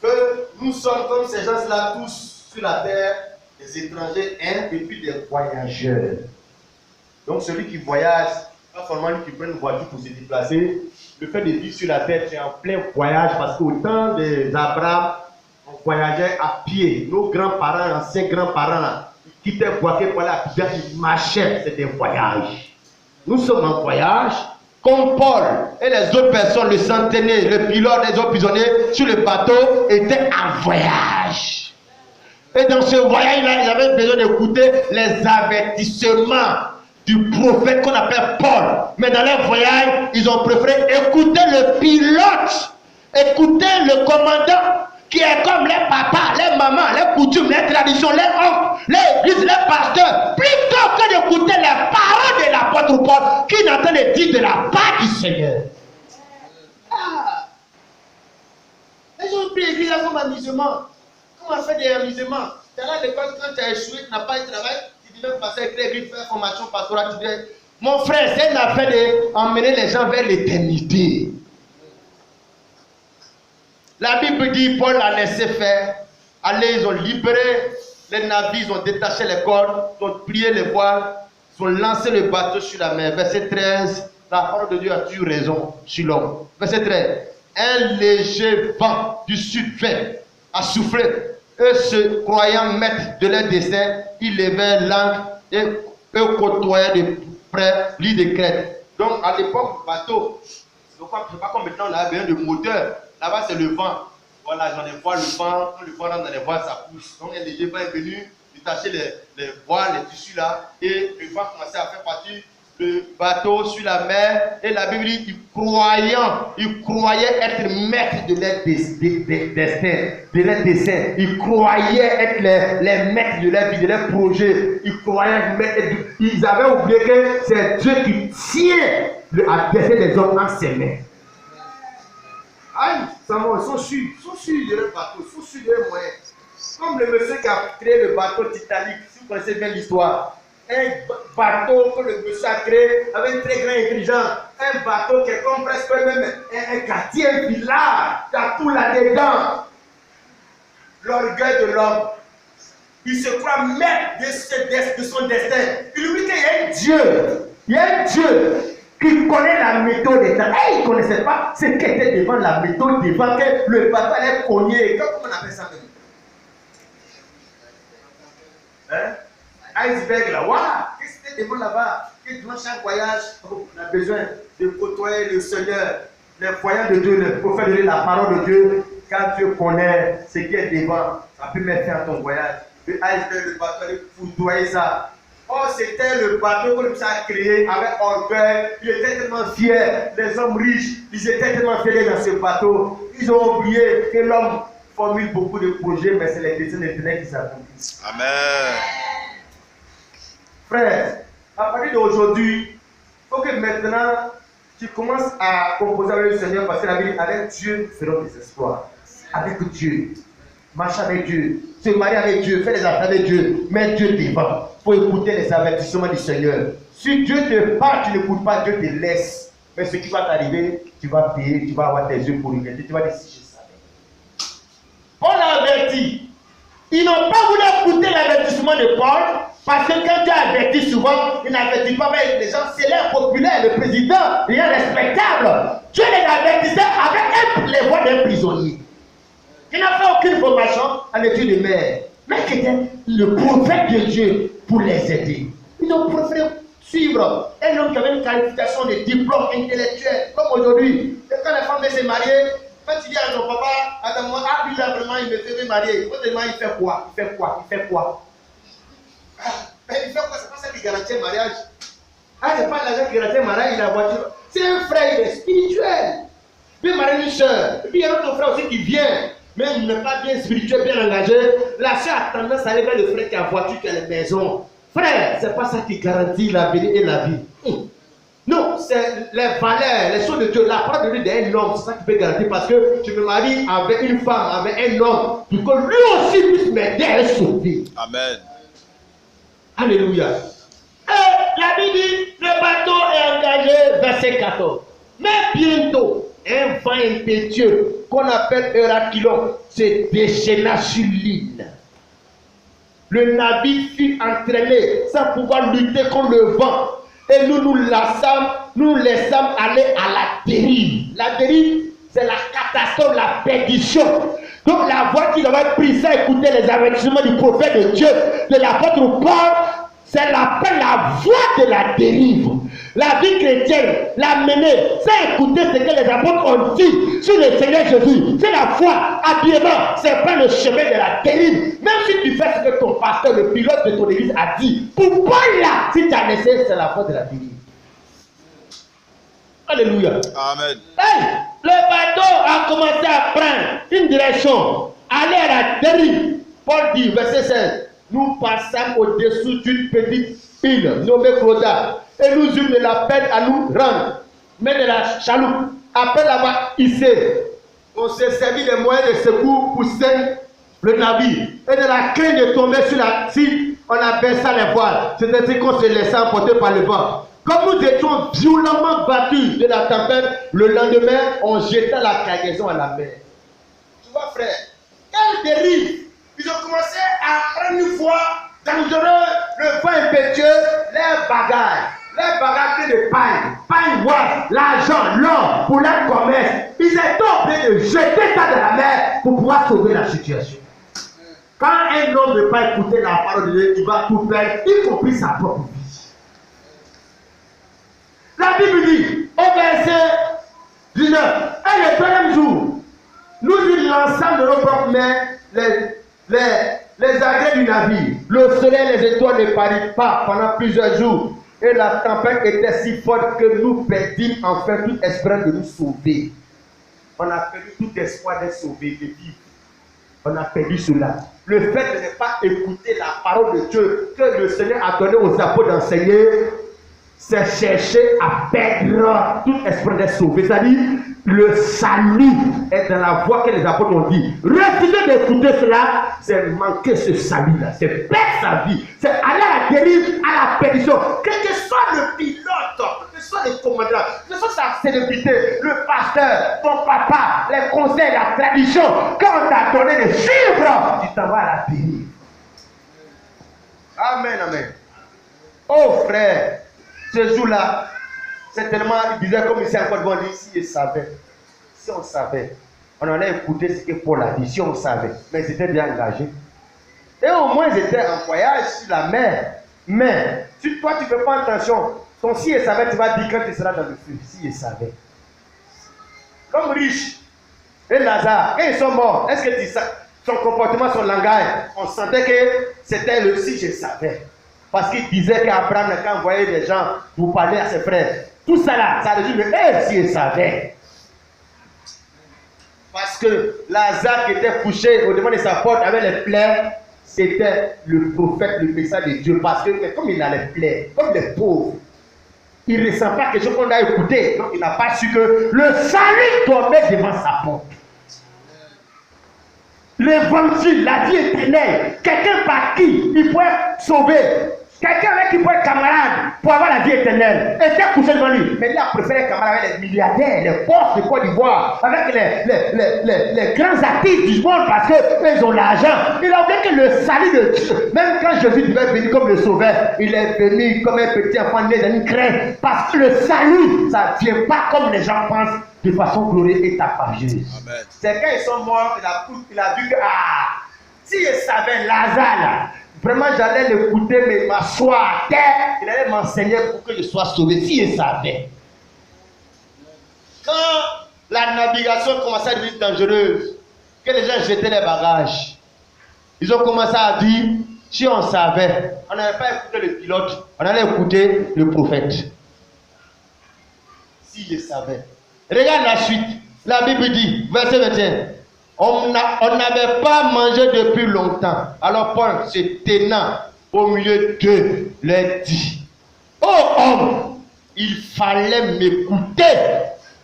que nous sommes comme ces gens-là tous sur la terre, des étrangers, et puis des voyageurs. Donc celui qui voyage, pas seulement lui qui prend une voiture pour se déplacer, le fait de vivre sur la terre, tu es en plein voyage, parce qu'au temps d'Abraham, on voyageait à pied. Nos grands-parents, anciens grands-parents, là, ils quittaient Boaké pour aller à Pigalle, ils marchaient, c'était un voyage. Nous sommes en voyage, comme Paul et les autres personnes, le centenaire, le pilote, les autres prisonniers sur le bateau étaient en voyage. Et dans ce voyage-là, ils avaient besoin d'écouter les avertissements du prophète qu'on appelle Paul. Mais dans leur voyage, ils ont préféré écouter le pilote, écouter le commandant, qui est comme les papas, les mamans, les coutumes, les traditions, les oncles, les églises, les pasteurs, plutôt que d'écouter les paroles de l'apôtre Paul, qui est en train de dire de la part du Seigneur. Ah. Les gens ont pris l'église comme amusement. Comment faire des amusements? Tu es là à l'école, quand tu as échoué, tu n'as pas de travail, tu dis même passer avec l'église, faire formation pastorale, tu dis, Mon frère, c'est une affaire d'emmener les gens vers l'éternité. La Bible dit, Paul a laissé faire. Allez, ils ont libéré les navires, ils ont détaché les cordes, ils ont plié les voiles, ils ont lancé le bateau sur la mer. Verset 13, la parole de Dieu a eu raison sur l'homme. Verset 13, un léger vent du sud fait a soufflé. Eux, se croyant maîtres de leur destin, ils levaient l'ancre et eux côtoyaient de près l'île de Crète. Donc, à l'époque, le bateau, c'est pas comme maintenant, on a besoin de moteur. Là-bas, c'est le vent. Voilà, j'en ai voir le vent. Quand le vent rentre dans les voiles, ça pousse. Donc, un léger vent est venu détacher les voiles, les tissus là. Et le vent commençait à faire partir le bateau sur la mer. Et la Bible dit, ils croyaient être maîtres de leur destin, de leur dessein. Ils croyaient être les maîtres de leur vie, de leur projet. Ils avaient oublié que c'est Dieu qui tient le destin des hommes en ses mains. Aïe, ils sont sûrs de leur bateau, ils sont sûrs de leurs moyens. Comme le monsieur qui a créé le bateau Titanic, si vous connaissez bien l'histoire. Un bateau que le monsieur a créé avec une très grande intelligence. Un bateau qui est comme presque même un quartier, un village. Il y a tout là-dedans. L'orgueil de l'homme. Il se croit maître de son destin. Il oublie qu'il y a un Dieu. Il y a un Dieu qui connaît la méthode des temps. Il ne connaissait pas ce qui était devant la méthode, devant que le bateau allait cogner. Comment on appelle ça même? Hein? Iceberg là, voilà. Qu'est-ce que c'était devant là-bas? Que devant chaque voyage, on a besoin de côtoyer le Seigneur, les voyants de Dieu, le prophète de Dieu, la parole de Dieu. Quand Dieu connaît ce qui est devant, ça peut mettre fin à ton voyage. Le iceberg, le bateau, allait foudroyer ça. Oh, c'était le bateau que le monsieur a créé avec orgueil. Il était tellement fier. Les hommes riches, ils étaient tellement fiers dans ce bateau. Ils ont oublié que l'homme formule beaucoup de projets, mais c'est les desseins éternels qui s'accomplissent. Amen. Frère, à partir d'aujourd'hui, il faut que maintenant tu commences à composer avec le Seigneur parce que la Bible, avec Dieu, ferons des espoirs. Avec Dieu, marche avec Dieu, se marier avec Dieu, faire des affaires avec Dieu, mets Dieu devant. Il faut écouter les avertissements du Seigneur. Si Dieu te parle, tu n'écoutes pas, Dieu te laisse. Mais ce qui va t'arriver, tu vas payer, tu vas avoir tes yeux pour regarder, tu vas dire si je savais. Paul a averti. Ils n'ont pas voulu écouter l'avertissement de Paul. Parce que quand Dieu avertit souvent, il n'avertit pas avec les gens célèbres, populaires, le président, les gens respectables. Dieu les avertissait avec les voix d'un prisonnier. Il n'a fait aucune formation en études de mer, mais qui était le prophète de Dieu pour les aider. Ils ont préféré suivre un homme qui avait une qualification de diplôme intellectuel, comme aujourd'hui. Et quand la femme veut se marier, quand tu dis à ton papa, attends-moi, lui là vraiment, il me fait marier. Autrement, il fait quoi? Il fait quoi? Il fait quoi? Mais il fait quoi? C'est pas ça qui garantit un mariage. C'est pas l'argent qui garantit un mariage, il a la voiture. C'est un frère, il est spirituel. Il peut marier une soeur. Et puis il y a notre frère aussi qui vient. Même il n'est pas bien spirituel, bien engagé. La soeur a tendance à aller vers le frère qui a voiture, qui a la maison. Frère, c'est pas ça qui garantit l'avenir et la vie. Non, c'est les valeurs, les choses de Dieu. La parole de Dieu d'un homme, c'est ça qui peut garantir. Parce que tu me maries avec une femme, avec un homme, pour que lui aussi puisse m'aider à sauver. Amen. Alléluia. Et la Bible dit, le bateau est engagé, verset 14. Mais bientôt, un vent impétueux qu'on appelle Eurakilon se déchaîna sur l'île. Le navire fut entraîné sans pouvoir lutter contre le vent. Et nous laissâmes aller à la dérive. La dérive, c'est la catastrophe, la perdition. Donc la voie qu'il avait prise, c'est écouter les avertissements du prophète de Dieu, de l'apôtre Paul, c'est la voie de la dérive. La vie chrétienne, la mener, c'est écouter ce que les apôtres ont dit sur le Seigneur Jésus. C'est la foi, habillement, c'est pas le chemin de la dérive. Même si tu fais ce que ton pasteur, le pilote de ton église a dit, pour Paul là, si tu as laissé, c'est la voie de la dérive. Alléluia. Amen. Hey, le bateau a commencé à prendre une direction, aller à la dérive. Paul dit, verset 16, nous passâmes au-dessous d'une petite île nommée Clauda, et nous eûmes de la peine à nous rendre, mais de la chaloupe, après l'avoir hissé, on s'est servi des moyens de secours pour seiner le navire, et de la crainte de tomber sur la cible, on a baissé les voiles, c'est-à-dire qu'on se laissait emporter par le vent. Comme nous étions violemment battus de la tempête, le lendemain, on jeta la cargaison à la mer. Tu vois, frère, quelle dérive! Ils ont commencé à prendre une voie dangereuse, le vent impétueux, les bagages de paille, l'argent, l'or pour leur commerce. Ils étaient obligés de jeter ça dans la mer pour pouvoir sauver la situation. Quand un homme ne veut pas écouter la parole de Dieu, il va tout perdre, y compris sa propre vie. La Bible dit, au verset 19, et le troisième jour, nous eûmes l'ensemble de nos propres mains, les agrès du navire. Le soleil et les étoiles ne parurent pas pendant plusieurs jours. Et la tempête était si forte que nous perdîmes enfin tout espoir de nous sauver. On a perdu tout espoir d'être sauvé, de vivre. On a perdu cela. Le fait de ne pas écouter la parole de Dieu que le Seigneur a donné aux apôtres d'enseigner, c'est chercher à perdre tout espoir d'être sauvé. C'est-à-dire, le salut est dans la voie que les apôtres ont dit. Refuser d'écouter cela, c'est manquer ce salut-là. C'est perdre sa vie. C'est aller à la dérive, à la perdition. Quel que soit le pilote, quel que soit le commandant, quelle que soit sa célébrité, le pasteur, ton papa, les conseils, la tradition, quand on t'a donné des chiffres, tu t'en vas à la dérive. Amen, amen. Oh frère, ce jour-là, c'est tellement, il disait comme ici encore bon, si il savait, si on savait, on allait écouter ce que Paul a dit, si on savait, mais ils étaient bien engagés. Et au moins ils étaient en voyage sur la mer. Mais si toi tu ne fais pas attention, ton si il savait, tu vas dire quand tu seras dans le feu, si il savait. Comme riche et Lazare, quand ils sont morts, est-ce que tu sais, son comportement, son langage, on sentait que c'était le si je savais. Parce qu'il disait qu'Abraham, quand envoyait des gens pour parler à ses frères, tout ça là, ça veut dire que si il savait. Parce que Lazare qui était couché au devant de sa porte avec les plaies, c'était le prophète, le message de Dieu. Parce que comme il a les plaies, comme les pauvres, il ne ressent pas quelque chose qu'on a écouté. Donc il n'a pas su que le salut dormait devant sa porte. L'évangile, la vie éternelle, quelqu'un par qui il pourrait sauver. Quelqu'un avec qui il pourrait être camarade pour avoir la vie éternelle était couché devant lui. Mais il a préféré être camarade avec les milliardaires, les boss de Côte d'Ivoire, avec les grands artistes du monde parce qu'ils ont l'argent. Il a oublié que le salut de Dieu, même quand Jésus devait venir comme le sauveur, il est venu comme un petit enfant né dans une crèche. Parce que le salut, ça ne vient pas comme les gens pensent de façon glorieuse et tapageuse. C'est quand ils sont morts, il a vu que, si il savait Lazare là, vraiment, j'allais l'écouter, mais m'asseoir à terre, il allait m'enseigner pour que je sois sauvé, si il savait. Quand la navigation commençait à devenir dangereuse, que les gens jetaient les bagages, ils ont commencé à dire, si on savait, on n'avait pas écouté le pilote, on allait écouter le prophète. Si il savait. Regarde la suite. La Bible dit, verset 21. On n'avait pas mangé depuis longtemps. Alors Paul, se tenant au milieu d'eux, leur dit, oh homme, il fallait m'écouter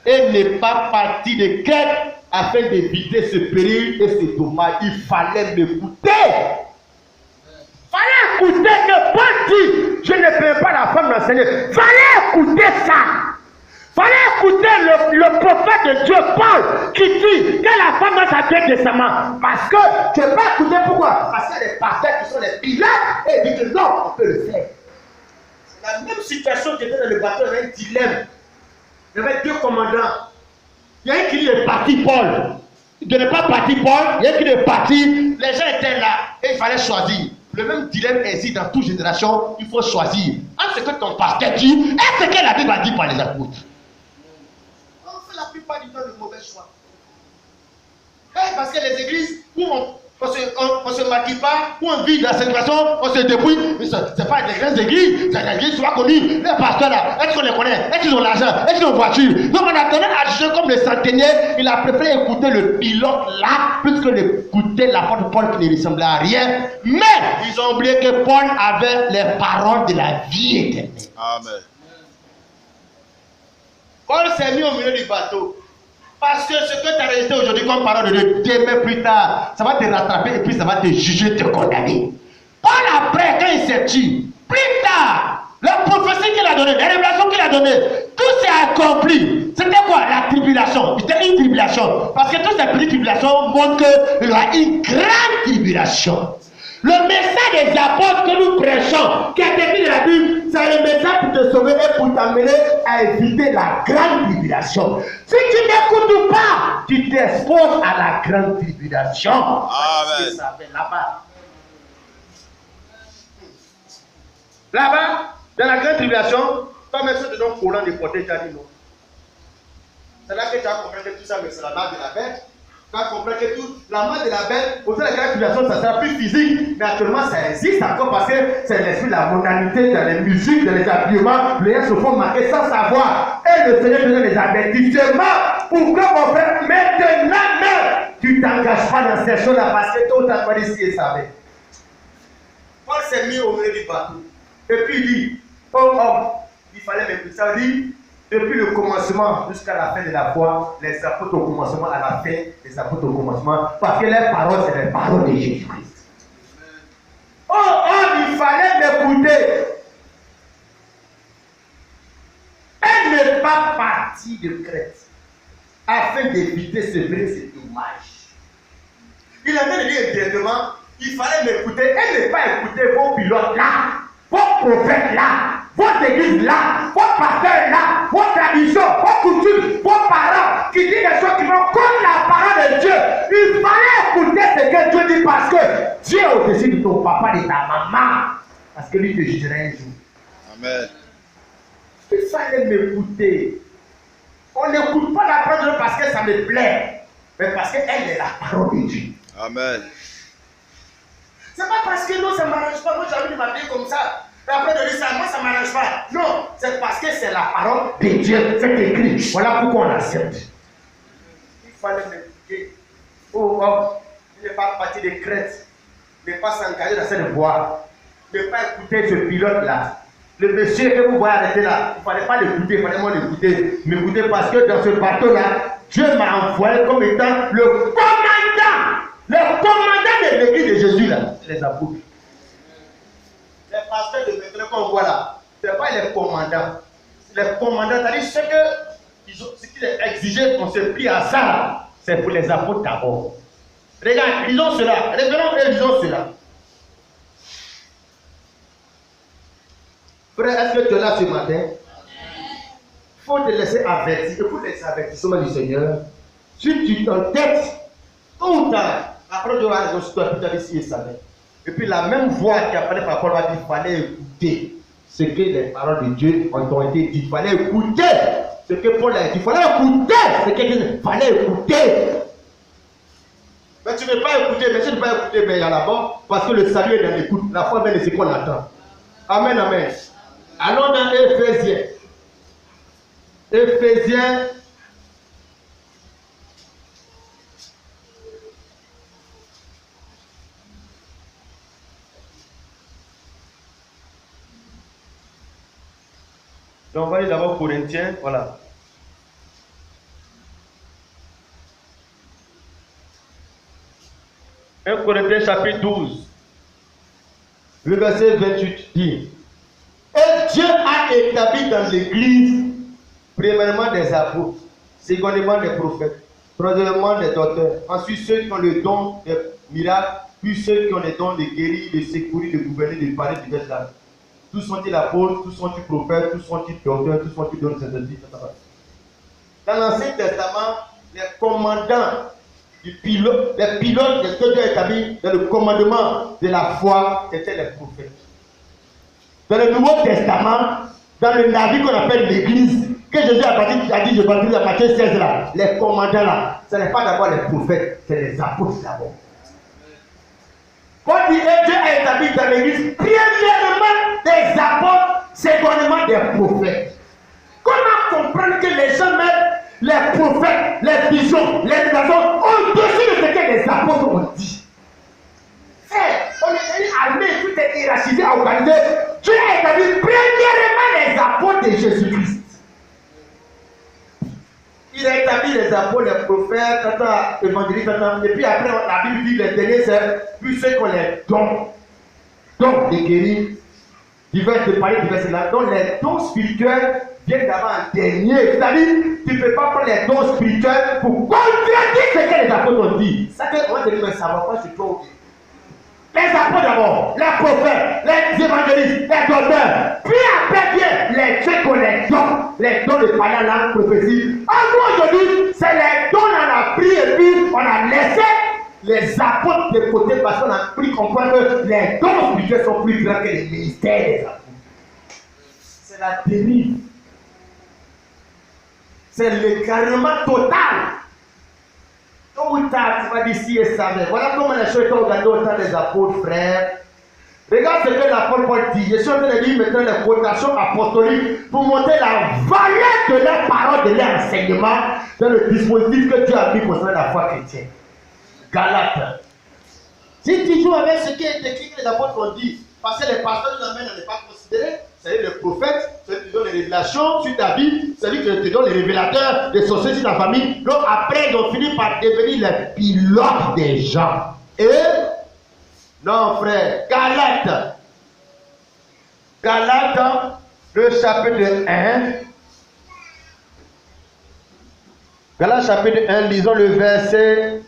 et ne pas partir de Crète afin d'éviter ce péril et ce dommage. Il fallait m'écouter. Il fallait écouter que Paul dit, je ne peux pas la femme d'enseigner. Il fallait écouter ça. Il fallait écouter le prophète de Dieu, Paul, qui dit que la femme doit s'habiller décemment. Parce que tu ne peux pas écouter pourquoi? Parce qu'il y a des pasteurs qui sont des pilotes et ils disent que non, on peut le faire. C'est la même situation qui était dans le bateau, il y avait un dilemme. Il y avait deux commandants. Il y a un qui est parti, Paul. Il ne n'est pas parti, Paul. Il y a un qui est parti. Les gens étaient là et il fallait choisir. Le même dilemme existe dans toute génération. Il faut choisir entre ce que ton pasteur dit et ce que la Bible a dit par les apôtres. La plupart du temps de mauvais choix. Parce que les églises où on se maquille pas, où on vit dans cette façon, on se débrouille, mais ce n'est pas des grandes églises, c'est des églises souvent connues. Les pasteurs là, est-ce qu'on les connaît? Est-ce qu'ils ont l'argent? Est-ce qu'ils ont une voiture? Donc on a tendance à juger comme le centenier, il a préféré écouter le pilote là, plus que d'écouter l'apôtre Paul qui ne ressemblait à rien. Mais ils ont oublié que Paul avait les paroles de la vie éternelle. Amen. Paul s'est mis au milieu du bateau. Parce que ce que tu as resté aujourd'hui comme parole de Dieu, demain plus tard, ça va te rattraper et puis ça va te juger, te condamner. Paul après, quand il s'est tué, plus tard, La prophétie qu'il a donnée, les révélations qu'il a données, tout s'est accompli. C'était quoi? La tribulation. C'était une tribulation. Parce que toutes ces petites tribulations montrent qu'il y aura une grande tribulation. Le message des apôtres que nous prêchons, qui est écrit dans la Bible, c'est le message pour te sauver et pour t'amener à éviter la grande tribulation. Si tu n'écoutes pas, tu t'exposes à la grande tribulation. Amen. Là-bas, dans la grande tribulation, toi même si tu donnes collant de porter, tu as dit non. C'est là que tu as compris que tout ça, mais c'est la marque de la bête. Tu as compris que tout, la marque de la bête, au sein de la grande tribulation, ça sera plus physique, mais actuellement ça existe encore parce que c'est l'esprit de la mondanité dans les musiques, dans les habillements, les gens se font marquer sans savoir. Et le Seigneur te donne des avertissements pour que mon frère, maintenant même, tu ne t'engages pas dans ces choses-là parce que tout a pas ici et savait. Paul s'est mis au milieu du bateau. Et puis il dit, oh homme, il fallait m'écouter. Ça dit, depuis le commencement jusqu'à la fin de la foi, les apôtres au commencement à la fin, les apôtres au commencement, parce que les paroles, c'est les paroles de Jésus-Christ. Oh homme, il fallait m'écouter. Elle n'est pas partie de Crète afin d'éviter ce vrai, c'est dommage. Il a train de dire directement, il fallait m'écouter. Elle n'est pas écouter vos pilotes là. Vos prophètes là, votre église là, vos pasteurs là, vos traditions, vos coutumes, vos parents qui disent des choses qui vont contre la parole de Dieu. Il fallait écouter ce que Dieu dit parce que Dieu est au-dessus de ton papa et de ta maman. Parce que lui te jugera un jour. Amen. Il fallait m'écouter. On n'écoute pas la parole de Dieu parce que ça me plaît, mais parce qu'elle est la parole de Dieu. Amen. C'est pas parce que non, ça ne m'arrange pas. Moi, j'ai envie de m'appeler comme ça. Et après de dire ça, moi, ça ne m'arrange pas. Non, c'est parce que c'est la parole de Dieu. C'est écrit. Voilà pourquoi on accepte. Il fallait m'écouter. Oh, oh, il n'est pas parti de Crète. Ne pas s'engager dans cette voie. Ne pas écouter ce pilote-là. Le monsieur que vous voyez arrêter là, il ne fallait pas l'écouter, il fallait moi l'écouter. M'écouter parce que dans ce bateau-là, Dieu m'a envoyé comme étant le commandant. Le commandant de l'église de Jésus là, c'est les apôtres. Les pasteurs de maintenant qu'on voit là, ce n'est pas les commandants. Les commandants, c'est-à-dire ce qu'ils exigeaient qu'on se plie à ça, c'est pour les apôtres d'abord. Regarde, lisons cela. Revenons et lisons cela. Frère, est-ce que tu es là ce matin? Il faut te laisser avertir. Écoute les avertissements du Seigneur. Si tu t'entêtes, tôt ou tard, après tu vas raison sur toi, tu as ici et ça. Et puis la même voix qui a parlé par Paul a dit qu'il fallait écouter ce que les paroles de Dieu ont été dites. Il fallait écouter ce que Paul a dit. Il fallait écouter ce qu'il fallait écouter. Mais tu ne veux pas écouter, mais si tu ne veux pas écouter, mais il y a là-bas, parce que le salut est dans l'écoute. La foi vient de ce qu'on attend. Amen, amen. Allons dans Éphésiens. Éphésiens. Donc, on va aller d'abord Corinthiens, voilà. Un Corinthiens chapitre 12, le verset 28 dit: et Dieu a établi dans l'église, premièrement des apôtres, secondement des prophètes, troisièmement des docteurs, ensuite ceux qui ont le don des miracles, puis ceux qui ont le don de guérir, de secourir, de gouverner, de parler diverses langues. Tous sont-ils apôtres, tous sont-ils prophètes, tous sont-ils docteurs, tous sont-ils donnent cette vie. Dans l'Ancien Testament, les commandants les pilotes que Dieu a établis dans le commandement de la foi, c'était les prophètes. Dans le Nouveau Testament, dans le navire qu'on appelle l'Église, que Jésus a dit, je baptise à Matthieu 16 là, les commandants là, ce n'est pas d'abord les prophètes, c'est les apôtres d'abord. Quand Dieu a établi dans l'Église, premièrement des apôtres, secondement des prophètes. Comment comprendre que les gens mettent les prophètes, les visions, les révélations au-dessus de ce que les apôtres ont dit? On est armé, tout est hiérarchisé, organisé. Dieu a établi premièrement les apôtres de Jésus-Christ. Il a établi les apôtres, les prophètes, les évangélistes, et puis après la Bible dit les derniers, c'est plus ceux qu'on les dons. Donc de guérir, divers de parler, divers de là. Donc les dons spirituels viennent d'abord en dernier. C'est-à-dire, tu ne peux pas prendre les dons spirituels pour contredire ce que les apôtres ont dit. Ça que moi je dis, mais ça ne va pas sur toi. Les apôtres d'abord, les prophètes, les évangélistes, les docteurs. Puis après vient les trucs les dons de parler en langue prophétique. En gros aujourd'hui, c'est les dons on en a pris et puis on a laissé les apôtres de côté parce qu'on a pris comprendre que les dons spirituels sont plus grands que les ministères des apôtres. C'est la dérive. C'est l'égarement total. Tout tard, tu vas dire si et ça. Voilà comment les choses sont organisées au temps des apôtres, frères. Regarde ce que l'apôtre Paul dit. Je suis en train de dire maintenant les quotations apostoliques pour montrer la valeur de leur parole, de leur enseignement dans le dispositif que Dieu a mis concernant la foi chrétienne. Galates. Si tu joues avec ce qui est écrit que les apôtres ont dit, parce que les pasteurs nous amènent à ne pas considérer, c'est-à-dire le prophète, celui qui te donne les révélations sur ta vie, celui qui te donne les révélateurs des sorciers sur ta famille. Donc après, ils ont fini par devenir les pilotes des gens. Et non, frère, Galates. Galates, le chapitre 1. Galates chapitre 1, lisons le verset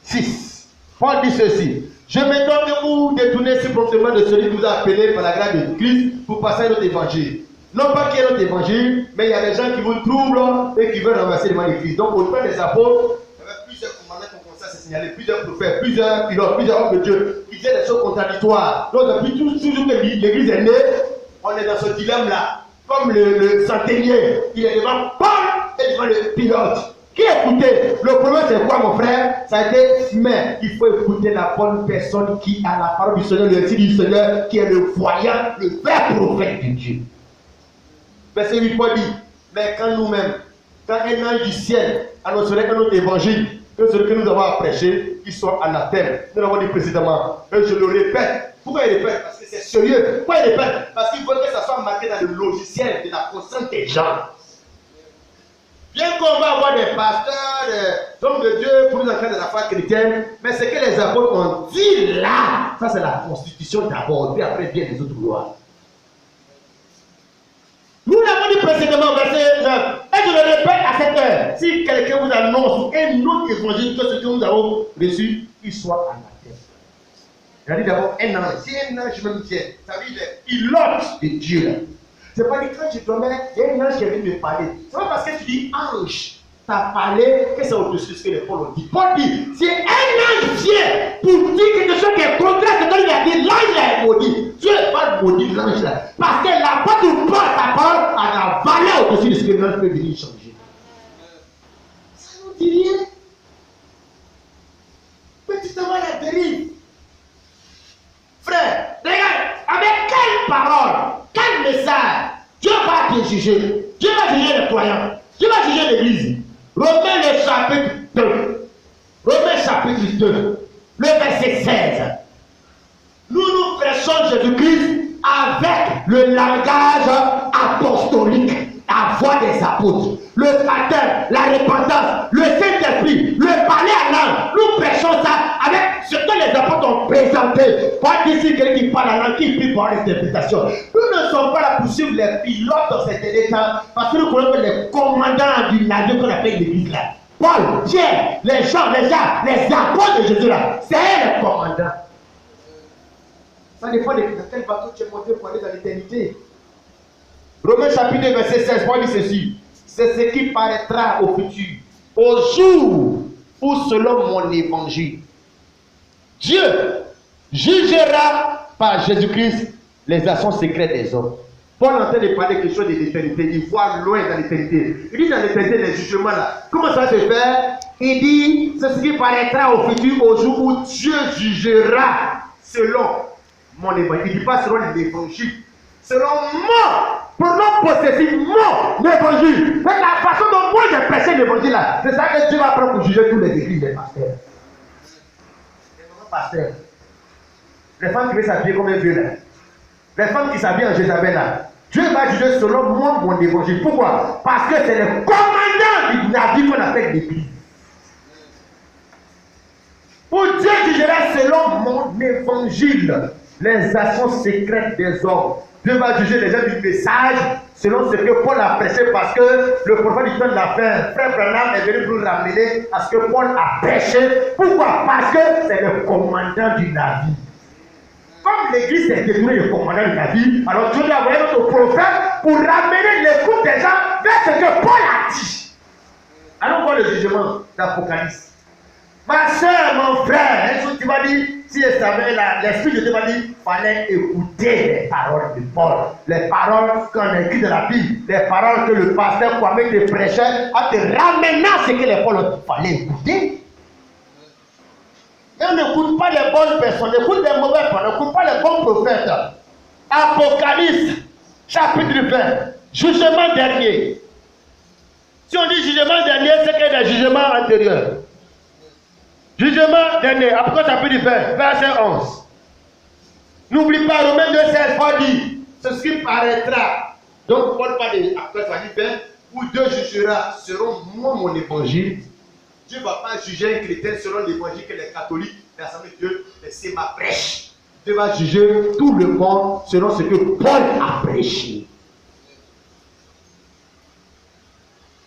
6. Paul dit ceci. Je m'étonne que vous détournez si promptement de celui qui vous a appelé par la grâce de Christ pour passer à notre évangile. Non pas qu'il y ait notre évangile, mais il y a des gens qui vous troublent et qui veulent renverser les mains de Christ. Donc au temps des apôtres, il y avait plusieurs commandements qui ont commencé à se signaler, plusieurs prophètes, plusieurs pilotes, plusieurs hommes de Dieu qui disaient des choses contradictoires. Donc depuis toujours que l'église est née, on est dans ce dilemme-là. Comme le centenier, il est devant Paul et devant le pilote. Qui écoutait? Le problème c'est quoi mon frère? Ça a été, mais il faut écouter la bonne personne qui a la parole du Seigneur, le Dieu du Seigneur, qui est le voyant, le vrai prophète de Dieu. Verset 8, Paul dit, mais quand nous-mêmes, quand un ange du ciel annoncerait que notre évangile, que celui que nous avons à prêcher, qu'il soit anathème. Nous l'avons dit précédemment, et je le répète. Pourquoi il répète? Parce que c'est sérieux. Pourquoi il répète? Parce qu'il faut que ça soit marqué dans le logiciel de la conscience des gens. Bien qu'on va avoir des pasteurs, des hommes de Dieu pour nous encadrer de la foi chrétienne, mais ce que les apôtres ont dit là, ça c'est la constitution d'abord, puis après viennent les autres lois. Nous l'avons dit précédemment, verset 9, et je le répète à cette heure, si quelqu'un vous annonce un autre évangile que ce que nous avons reçu, il soit anathème. Il a dit d'abord un ange, si un ange même tient, ça veut dire pilote de Dieu là. C'est pas dit quand je dormais, il y a un ange qui est venu me parler. C'est pas parce que tu dis ange, t'as parlé que c'est au-dessus de ce que les Paul ont dit. Paul dit, si un ange vient pour dire quelque chose qui est contraire à ce qu'il a dit, l'ange là est maudit. Dieu n'est pas maudit l'ange là. Parce que l'apôtre Paul, sa parole a la valeur au-dessus de ce que l'ange peut venir changer. Ça ne nous dit rien. Mais tu t'en vas à la dérive. Frère, regarde, avec quelle parole, quel message Dieu va te juger. Dieu va juger les croyants. Dieu va juger l'église. Romains le chapitre 2. Romains chapitre 2. Le verset 16. Nous prêchons Jésus-Christ avec le langage apostolique, la voix des apôtres, le baptême, la repentance, le Saint-Esprit, le parler en langue. Nous prêchons ça avec ce que les apôtres ont présenté. Pas d'ici quelqu'un qui parle en langue, qui prie par l'interprétation. Nous ne sommes pas là pour suivre les pilotes dans cet état parce que nous connaissons les commandants du navire qu'on appelle l'église là. Paul, Pierre, les gens, les apôtres de Jésus là, c'est les commandants. Ça dépend de quel bateau tu es monté pour aller dans l'éternité. Romains chapitre 2, verset 16, Paul dit ceci. C'est ce qui paraîtra au futur, au jour où selon mon évangile, Dieu jugera par Jésus-Christ les actions secrètes des hommes. Paul est en train de parler quelque chose de l'éternité. Il voit loin dans l'éternité. Il dit dans l'éternité les jugements là. Comment ça se fait? Il dit c'est ce qui paraîtra au futur, au jour où Dieu jugera selon mon évangile. Il ne dit pas selon l'évangile. Selon moi, pour non possessif, mon évangile. C'est la façon dont moi j'ai prêché l'évangile là. C'est ça que Dieu va prendre pour juger tous les églises des pasteurs. Les pasteurs. Les femmes qui veulent s'habiller comme un vieux là. Les femmes qui s'habillent en Jézabel là. Dieu va juger selon moi mon évangile. Pourquoi? Parce que c'est le commandant du navire qu'on appelle l'église. Pour Dieu jugera selon mon évangile. les actions secrètes des hommes. Dieu va juger les gens du message selon ce que Paul a prêché, parce que le prophète du temps de la fin, frère Branham est venu pour nous ramener à ce que Paul a prêché. Pourquoi? Parce que c'est le commandant du navire. Comme l'église s'est détournée du commandant du navire, alors Dieu a envoyé notre prophète pour ramener l'écoute des gens vers ce que Paul a dit. Allons voir le jugement d'Apocalypse. Ma soeur, mon frère, un jour tu m'as dit, si je savais, l'Esprit de Dieu m'a dit, fallait écouter les paroles de Paul, les paroles qu'on écrit dans la Bible, les paroles que le pasteur Kwame te prêchait, en te ramenant ce que les Paul ont dit, fallait écouter. Mais on n'écoute pas les bonnes personnes, on écoute les mauvaises personnes, on n'écoute pas les bons prophètes. Apocalypse, chapitre 20, jugement dernier. Si on dit jugement dernier, c'est qu'il y a des jugements antérieurs. Jugement dernier, Apocalypse chapitre 20, verset 11. N'oublie pas, Romains 2,16, Paul dit, ce qui paraîtra. Donc, Paul parle de Apocalypse chapitre 20, où Dieu jugera selon moi mon évangile. Dieu ne va pas juger un chrétien selon l'évangile que les catholiques, l'Assemblée de Dieu, c'est ma prêche. Dieu va juger tout le monde selon ce que Paul a prêché.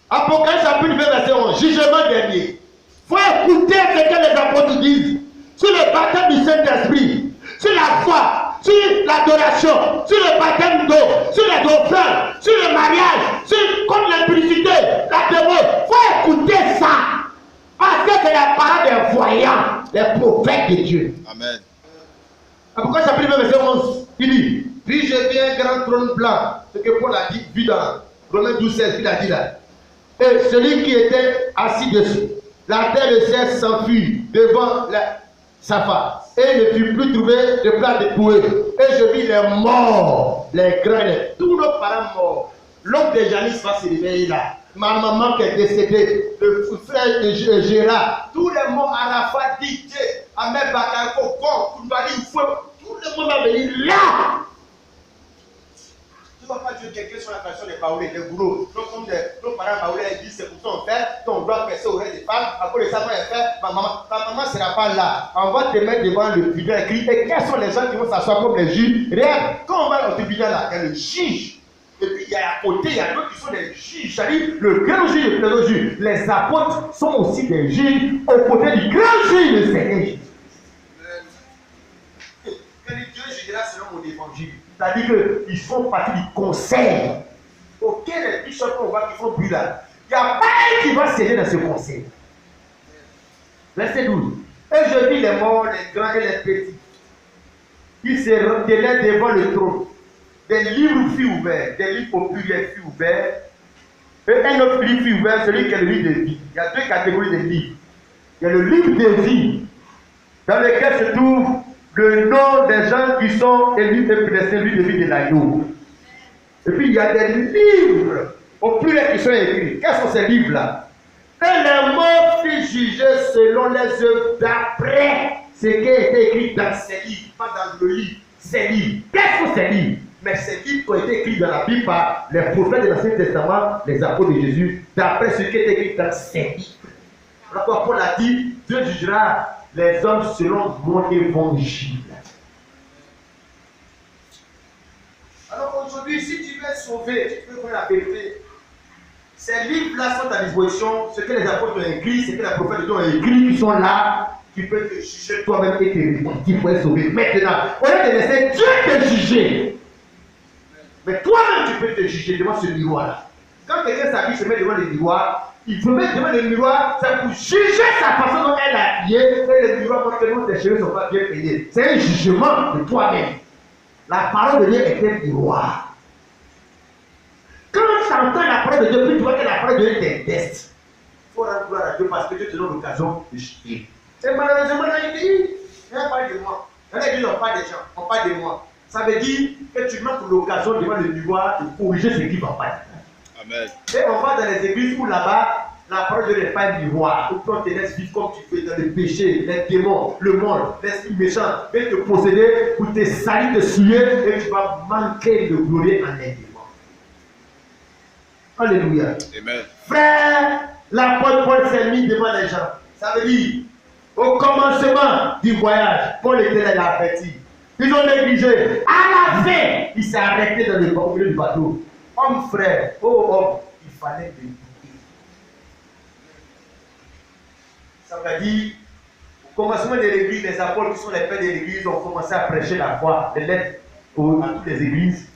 Apocalypse chapitre 20, verset 11, jugement dernier. Il faut écouter ce que les apôtres disent sur le baptême du Saint-Esprit, sur la foi, sur l'adoration, sur le baptême d'eau, sur les dauphins, sur le mariage, sur comme l'impudicité, la démon. Il faut écouter ça. Parce que c'est la parole des voyants, des prophètes de Dieu. Amen. Apocalypse chapitre 20, verset 11, il dit, puis j'ai vu un grand trône blanc, ce que Paul a dit, vu dans Romains 12, 16, il a dit là. Et celui qui était assis dessus, la terre et le ciel s'enfuit devant sa face. Et il ne fut plus trouvé de place dépouillé. Et je vis les morts, les grands, tous nos parents morts. L'homme de Janice va se réveiller là. Ma maman qui est décédée, le frère de Gérard, tous les morts, Arafat, Didier, Ahmed Bakako, Kon, Koulibaly, Fou, tout le monde va venir là. Tu ne vas pas dire quelqu'un sur la question des baoulés, des boulots. Donc, comme nos parents baoulés disent, c'est pour ça qu'on fait, donc on doit percer aux oreilles des femmes. Après, le savant est fait, ta maman ne sera pas là. On va te mettre devant le tribunal écrit. Et quels sont les gens qui vont s'asseoir comme les juges? Regarde, quand on va au tribunal là, il y a le juge. Et puis, il y a à côté, il y a d'autres qui sont des juges. C'est-à-dire, le grand juge et le petit juge. Les apôtres sont aussi des juges aux côtés du grand juge, le Seigneur Jésus. Que Dieu jugera selon mon évangile. C'est-à-dire qu'ils font partie du conseil. Auquel les bishops qu'on voit qui font plus là. Il n'y a pas un qui va siéger dans ce conseil. Verset 12. Et je vis les morts, les grands et les petits, qui se tenaient devant le trône. Des livres furent ouverts, des livres au pluriel furent ouverts. Et un autre livre fut ouvert, celui qui est le livre de vie. Il y a deux catégories de livres. Il y a le livre de vie, dans lequel se trouve le nom des gens qui sont élus et prédestinés, lui de vie de l'agneau. Et puis il y a des livres au pluriel qui sont écrits. Quels sont ces livres-là? Et les morts furent jugés selon les œuvres d'après ce qui a été écrit dans ces livres, pas dans le livre, ces livres. Quels sont ces livres? Mais ces livres ont été écrits dans la Bible par les prophètes de l'Ancien Testament, les apôtres de Jésus, d'après ce qui est écrit dans ces livres. Alors Paul a dit, Dieu jugera les hommes selon mon évangile. Alors aujourd'hui, si tu veux être sauvé, tu peux prendre la vérité. Ces livres-là sont à disposition, ce que les apôtres ont écrit, ce que les prophètes de Dieu ont écrit, qui sont là. Tu peux te juger toi-même et te repentir pour être sauvé. Maintenant, au lieu de laisser Dieu te juger, mais toi-même tu peux te juger devant ce miroir-là. Quand quelqu'un s'habille, se met devant le miroir, il faut mettre devant le miroir, c'est pour juger sa façon dont elle a habillé, et le miroir montre que tes cheveux ne sont pas bien peignés. C'est un jugement de toi-même. La parole de Dieu est un miroir. Quand tu entends la parole de Dieu, puis tu vois que la parole de Dieu t'inteste, il faut rendre gloire à Dieu parce que Dieu te donne l'occasion de juger. Et malheureusement, il dit, on parle de moi. Dans l'église, on parle des gens, on parle de moi. Ça veut dire que tu manques l'occasion devant le miroir de corriger ce qui ne va pas. Amen. Et on va dans les églises où là-bas, la parole de Dieu n'est pas un miroir. Où on te laisse vivre comme tu fais dans le péché, les démons, le monde, l'esprit méchant, et te posséder pour te salir, te souiller, et tu vas manquer de gloire en les démons. Alléluia. Amen. Frère, l'apôtre Paul s'est mis devant les gens. Ça veut dire, au commencement du voyage, Paul était là, il a averti. Ils ont négligé. À la fin, il s'est arrêté dans le milieu du bateau. Homme frère, oh homme, il fallait l'écouter. Ça veut dire, au commencement de l'église, les apôtres qui sont les pères de l'église ont commencé à prêcher la foi, les lettres à toutes les églises.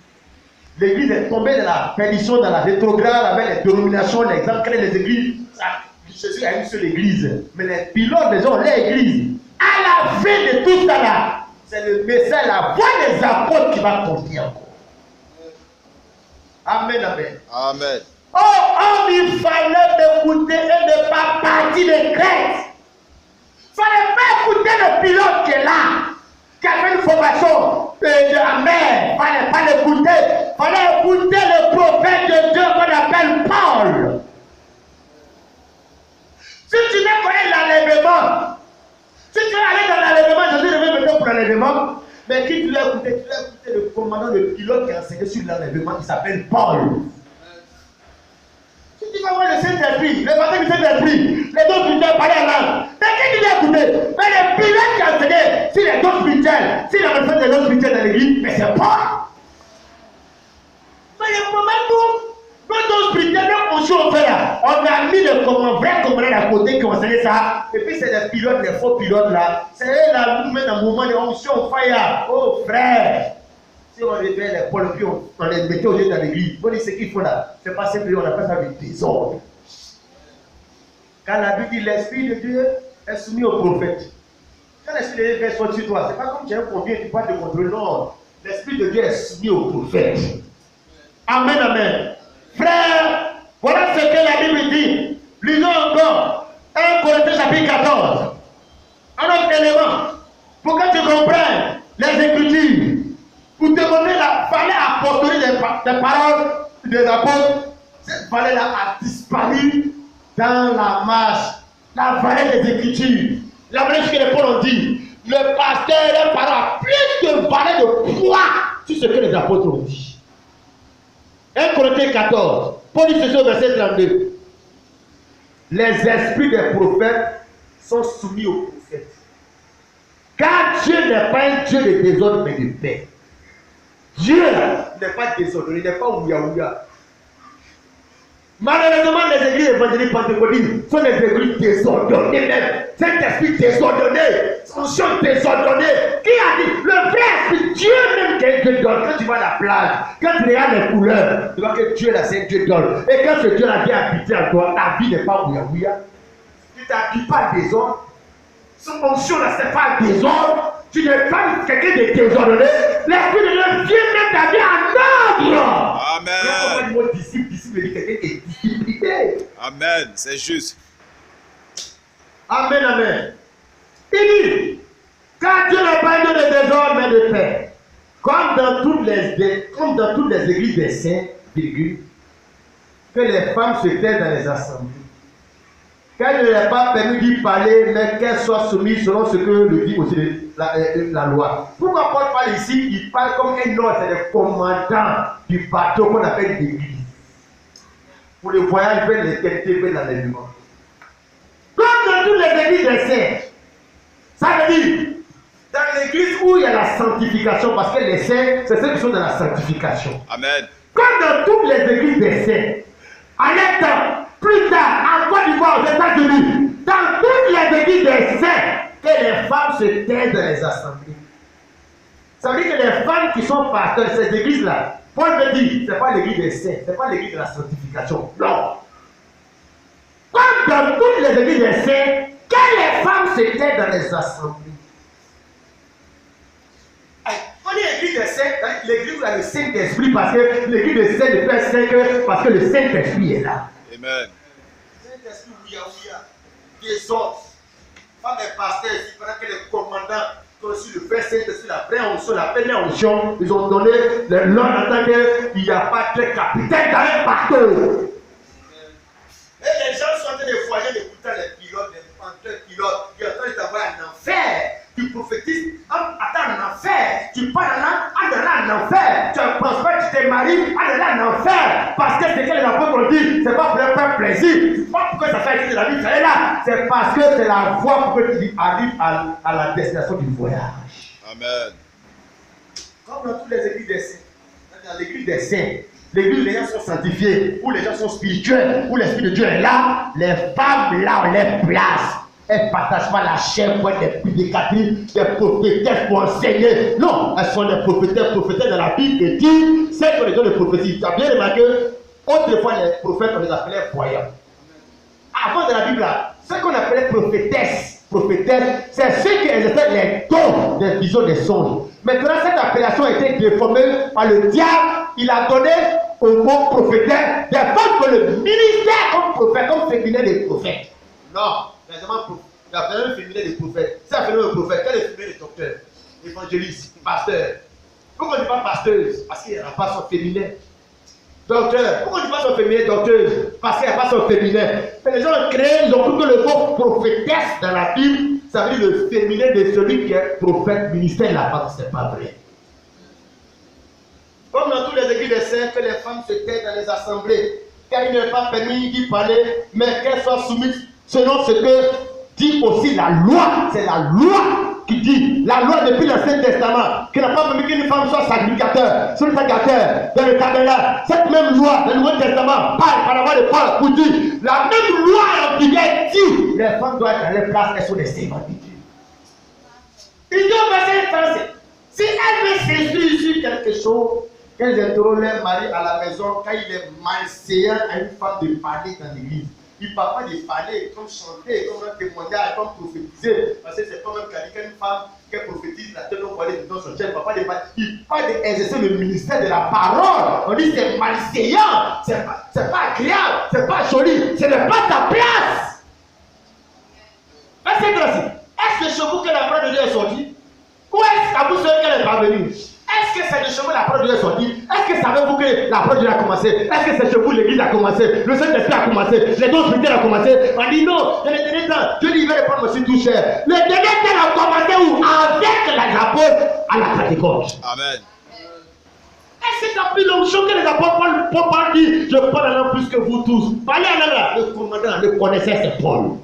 L'église est tombée dans la perdition, dans la rétrograde, avec les dénominations, les gens créent les églises. Jésus a une seule église, mais les pilotes, les gens, l'église. À la fin de tout ça là, c'est le message, la voix des apôtres qui va compter encore. Amen, amen. Amen. Oh, homme, il fallait m'écouter et ne pas partir de Crète. Il ne fallait pas écouter le pilote qui est là, qui a fait une formation de la mer. Il ne fallait pas l'écouter. Il fallait écouter le prophète de Dieu qu'on appelle Paul. Si tu ne connais l'enlèvement, si tu es allé dans l'enlèvement, Jésus devait mettre pour l'enlèvement, mais qui tu l'as écouté? Tu l'as écouté le commandant, le pilote qui a enseigné sur l'enlèvement, qui s'appelle Paul. Si tu vas voir le Saint-Esprit, le baptême du Saint-Esprit, les dons spirituels parler en langue, mais qui tu l'as écouté? Mais le pilote qui a enseigné sur les dons spirituels, s'il a fait des dons spirituels dans l'église, mais c'est Paul. Mais le moment où nos dons spirituels, on s'est fait là, on a mis le vrai commandant à côté qui enseignait ça, et puis c'est les pilotes, les faux pilotes là, c'est eux là, nous mettons un mouvement de onction fire. Oh frère, si on réveille les Paul, puis on les mettait au lieu dans l'église, on dit ce qu'il faut là, c'est pas simplement, on appelle ça du désordre. Quand la Bible dit l'Esprit de Dieu est soumis au prophète, quand l'Esprit de Dieu fait sortir sur toi, c'est pas comme tu as un combien tu peux te contrôler, non, l'Esprit de Dieu est soumis au prophète. Amen, amen. Frère, voilà ce que la Bible dit. Lisons encore 1 Corinthiens chapitre 14. Un autre élément. Pour que tu comprennes les Écritures. Pour te montrer la fallait apporter des paroles des apôtres. Cette vallée-là a disparu dans la marche. La vallée des Écritures. La vallée que les Paul ont dit. Le pasteur, les paroles a plus de vallée de poids sur ce que les apôtres ont dit. 1 Corinthiens 14, Paul dit ceci au verset 32. Les esprits des prophètes sont soumis aux prophètes. Car Dieu n'est pas un Dieu de désordre, mais de paix. Dieu n'est pas désordonné, il n'est pas ouïa-ouïa. Malheureusement, les églises évangéliques pentecôtistes sont des églises désordonnées même. Cet esprit désordonné, fonction désordonnée. Qui a dit? Le vrai esprit, Dieu même qui est Dieu d'or. Quand tu vas à la plage, quand tu regardes les couleurs, tu vois que Dieu là c'est Dieu d'or. Et quand ce Dieu là vient habiter en toi, ta vie n'est pas ouïa-ouïa. Tu ne t'habilles pas désordre. Son fonction là c'est pas désordre. Tu n'es pas quelqu'un de désordonné. L'esprit de Dieu vient mettre ta vie en ordre. Amen. Mon disciple dit quelqu'un est discipliné. Amen. C'est juste. Amen, amen. Il dit, car Dieu n'a pas de désordre, mais de paix. Comme dans toutes les églises des saints, virgule, que les femmes se taisent dans les assemblées. Qu'elles ne leur pas permis d'y parler, mais qu'elles soient soumises selon ce que le dit aussi la loi. Pourquoi Paul parle ici? Il parle comme un ordre, c'est le commandant du bateau qu'on appelle l'église. Pour le voyage vers l'éternité, vers l'enlèvement. Comme dans toutes les églises des saints, ça veut dire, dans l'église où il y a la sanctification, parce que les saints, c'est ceux qui sont dans la sanctification. Amen. Comme dans toutes les églises des saints, en un temps, plus tard, en Côte d'Ivoire, aux États-Unis, dans toutes les églises des saints, que les femmes se taisent dans les assemblées. Ça veut dire que les femmes qui sont pasteurs de ces églises-là, Paul veut dire, ce n'est pas l'église des saints, ce n'est pas l'église de la sanctification. Non. Comme dans toutes les églises des saints, que les femmes se taisent dans les assemblées. On dit l'église des saints, l'église où il y a le Saint-Esprit, parce que l'église des saints ne peut être sainte parce que le Saint-Esprit est là. Amen. Saint-Esprit, ouïa-ouïa, désordre. Pas des pasteurs ici, pendant que les commandants ont reçu le Père Saint-Esprit, la vraie onction, la pleine onction, ils ont donné l'ordre en tant qu'il n'y a pas de capitaine dans un bateau. Et les gens sont en train de voyager, d'écouter les pilotes, les panteurs pilotes, qui sont en train de t'avoir en enfer. Tu prophétises, attends en enfer. Tu parles en enfer. Tu prospères, tu te maries, en enfer. Parce que ce que les apôtres ont dit, c'est pas pour leur faire plaisir. C'est pas pour que ça soit écrit de la vie, ça est là. C'est parce que c'est la voie pour que tu arrives à la destination du voyage. Amen. Comme dans toutes les églises des saints, dans l'église des saints, l'église où les gens sont sanctifiés, où les gens sont spirituels, où l'Esprit de Dieu est là, les femmes là on les place. Elles ne partagent pas la chair pour être des prédicatrices, des prophétesses pour enseigner. Non, elles sont des prophétesses dans la Bible et dit, c'est que les gens de prophétie. Tu as bien remarqué, autrefois les prophètes on les appelait voyants. Avant de la Bible là, ce qu'on appelait prophétesse, c'est ceux qui exerçaient les dons des visions des songes. Maintenant, cette appellation a été déformée par le diable. Il a donné au mot prophétesse des femmes que le ministère comme prophète, comme féminin des prophètes. Non, il y a vraiment féminin des prophètes. C'est un féminin de prophète. Quel est le féminin des docteurs, évangélistes, pasteurs? Pourquoi on ne dit pas pasteuse? Parce qu'il n'y a pas son féminin. Docteur, pourquoi on ne dit pas son féminin docteuse? Parce qu'il n'y a pas son féminin. Mais les gens ont créé, ils ont cru que le mot prophétesse dans la Bible, ça veut dire le féminin de celui qui est prophète, ministère là, parce que ce n'est pas vrai. Comme dans toutes les églises des saints, que les femmes se taisent dans les assemblées, car il n'est pas permis d'y parler, mais qu'elles soient soumises selon ce que dit aussi la loi. C'est la loi qui dit, la loi depuis l'Ancien Testament, qui n'a pas permis qu'une femme soit sacrificateur, dans le tabernacle. Cette même loi, le Nouveau Testament, parle par la voix de Paul pour dire, la même loi en vigueur dit, les femmes doivent être dans les places, elles sont des serviteurs. Il dit au verset 36, si elles veulent s'instruire sur quelque chose, qu'elles interrogent leur mari à la maison quand il est malséant à une femme de parler dans l'église. Il ne parle pas de parler, comme chanter, comme un témoignage, comme prophétiser. Parce que c'est pas même qu'une femme qui prophétise, la tête, on va aller dans son chef, il parle d'exercer le ministère de la parole. On dit c'est malséant, c'est pas agréable, c'est pas joli, ce n'est pas ta place. Est-ce que chez vous que la parole de Dieu est sortie? Ou est-ce qu'à vous seul qu'elle n'est pas venue? Est-ce que c'est de chez vous la parole de Dieu est sortie? Est-ce que savez-vous que la parole de Dieu a commencé? Est-ce que c'est chez vous l'église a commencé? Le Saint-Esprit a commencé? Les dons spirituels a commencé? On dit non, dans les derniers temps, Dieu dit il va répondre monsieur tout cher. Le dernier temps a commencé où? Avec les apôtres à la Pentecôte. Amen. Est-ce que tu as pris l'onction que les apôtres Paul dit? Je parle en langue plus que vous tous. Parlez en langue là. Le commandant le connaissait, c'est Paul.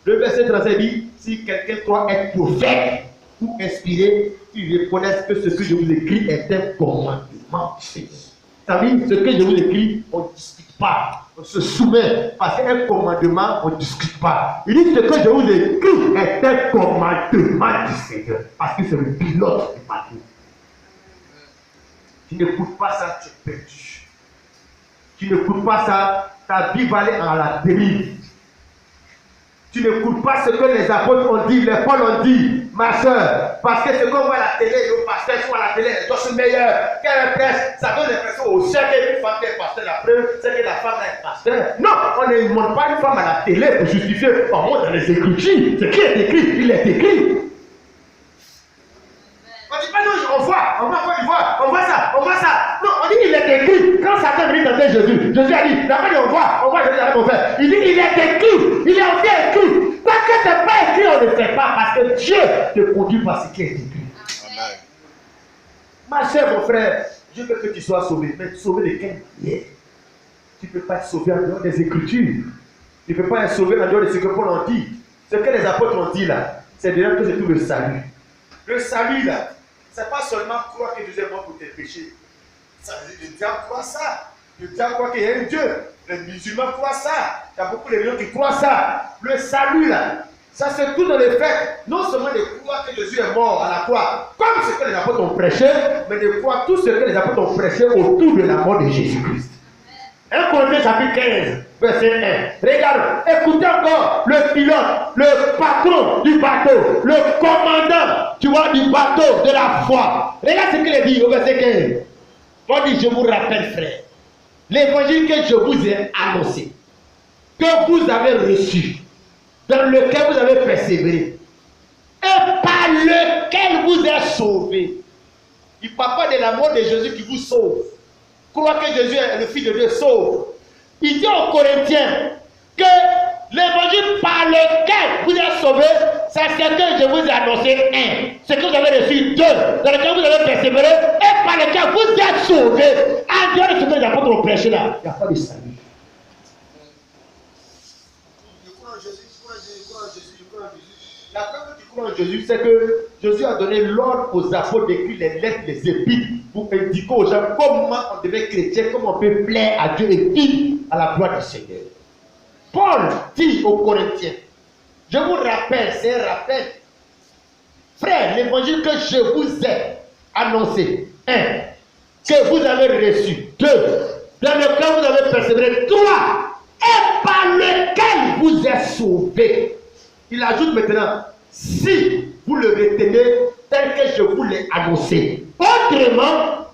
Le verset 37 dit, si quelqu'un croit être prophète ou inspiré, il reconnaisse que ce que je vous écris est un commandement. Ça veut dire ce que je vous écris, on ne discute pas, on se soumet. Parce qu'un commandement, on ne discute pas. Il dit ce que je vous écris est un commandement du Seigneur. Parce que c'est le pilote du bateau. Tu n'écoutes pas ça, tu es perdu. Tu n'écoutes pas ça, ta vie va aller à la dérive. Tu n'écoutes pas ce que les apôtres ont dit, les Paul ont dit, ma soeur, parce que ce qu'on voit à la télé, les pasteurs sont à la télé, les sont meilleurs. Quelle presse, ça donne l'impression au ciel qu'une femme est pasteur. La preuve, c'est que la femme est pasteur. Non, on ne montre pas une femme à la télé pour justifier. On montre dans les Écritures. Ce qui est écrit, il est écrit. On dit pas non, on voit ça. Non, on dit il est écrit. Quand Satan vient tenter Jésus, Jésus a dit, d'abord on voit Jésus avec mon frère. Il dit, il est écrit, il est aussi écrit. Parce que ce n'est pas écrit, on ne fait pas, parce que Dieu te conduit par ce qui est écrit. Amen. Ma chère, mon frère, Dieu veut que tu sois sauvé, mais sauvé de quelle manière? Tu ne peux pas être sauvé en dehors des Écritures. Tu ne peux pas être sauvé en dehors de ce que Paul a dit. Ce que les apôtres ont dit là, c'est déjà que c'est tout le salut. Le salut là, c'est pas seulement croire que Dieu est mort pour tes péchés. Le diable croit ça. Le diable croit qu'il y a un Dieu. Les musulmans croient ça. Il y a beaucoup de gens qui croient ça. Le salut là, ça c'est tout dans les faits. Non seulement de croire que Jésus est mort à la croix, comme ce que les apôtres ont prêché, mais de croire tout ce que les apôtres ont prêché autour de la mort de Jésus-Christ. 1 Corinthiens chapitre 15, verset 1. Regarde, écoutez encore le pilote, le patron du bateau, le commandant, tu vois, du bateau de la foi. Regarde ce qu'il dit au verset 15. On dit, je vous rappelle, frère, l'évangile que je vous ai annoncé, que vous avez reçu, dans lequel vous avez persévéré, et par lequel vous êtes sauvés. Il ne parle pas de la mort de Jésus qui vous sauve. Croire que Jésus est le Fils de Dieu sauve. Il dit aux Corinthiens que l'évangile par lequel vous êtes sauvés, c'est ce que je vous ai annoncé, ce que vous avez reçu, 2, dans lequel vous avez persévéré, et par lequel vous êtes sauvés. En dehors de ce que les apôtres ont prêché là, il n'y a pas de salut. Je crois en Jésus, je crois en Jésus, je crois en Jésus. La preuve que tu croit en Jésus, c'est que Jésus a donné l'ordre aux apôtres d'écrire les lettres, les épîtres, pour indiquer aux gens comment on devait être chrétien, comment on peut plaire à Dieu et vivre à la gloire du Seigneur. Paul dit aux Corinthiens, je vous rappelle, c'est un rappel, frère, l'évangile que je vous ai annoncé, 1, que vous avez reçu, 2, dans lequel vous avez persévéré, 3, et par lequel vous êtes sauvés. Il ajoute maintenant, si vous le retenez tel que je vous l'ai annoncé, autrement,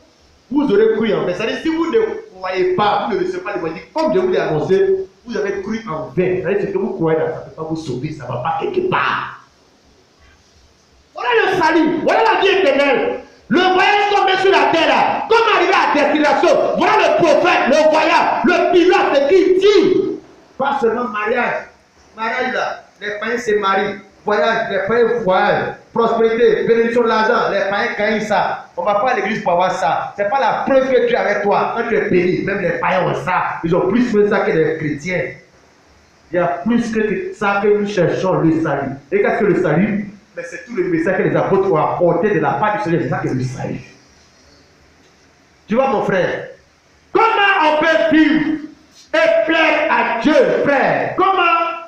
vous aurez cru en vain. C'est-à-dire, si vous ne croyez pas, vous ne recevez pas l'évangile comme je vous l'ai annoncé, vous avez cru en vain. C'est-à-dire, ce que vous croyez là, ça ne peut pas vous sauver, ça ne va pas quelque part. Voilà le salut, voilà la vie éternelle. Le voyage qu'on met sur la terre là, comment arriver à destination? Voilà le prophète, le voyage, le pilote qui dit. Pas seulement mariage. Mariage là, les païens se marient. Voyage, les païens voyagent. Prospérité, bénédiction de l'argent, les païens gagnent ça. On ne va pas à l'église pour avoir ça. Ce n'est pas la preuve que tu es avec toi. Quand tu es béni, même les païens ont ça. Ils ont plus fait ça que les chrétiens. Il y a plus que ça que nous cherchons le salut. Et qu'est-ce que le salut? Mais c'est tout le message que les apôtres ont apporté de la part du Seigneur. C'est ça que le salut. Tu vois mon frère? Comment on peut vivre et plaire à Dieu, frère? Comment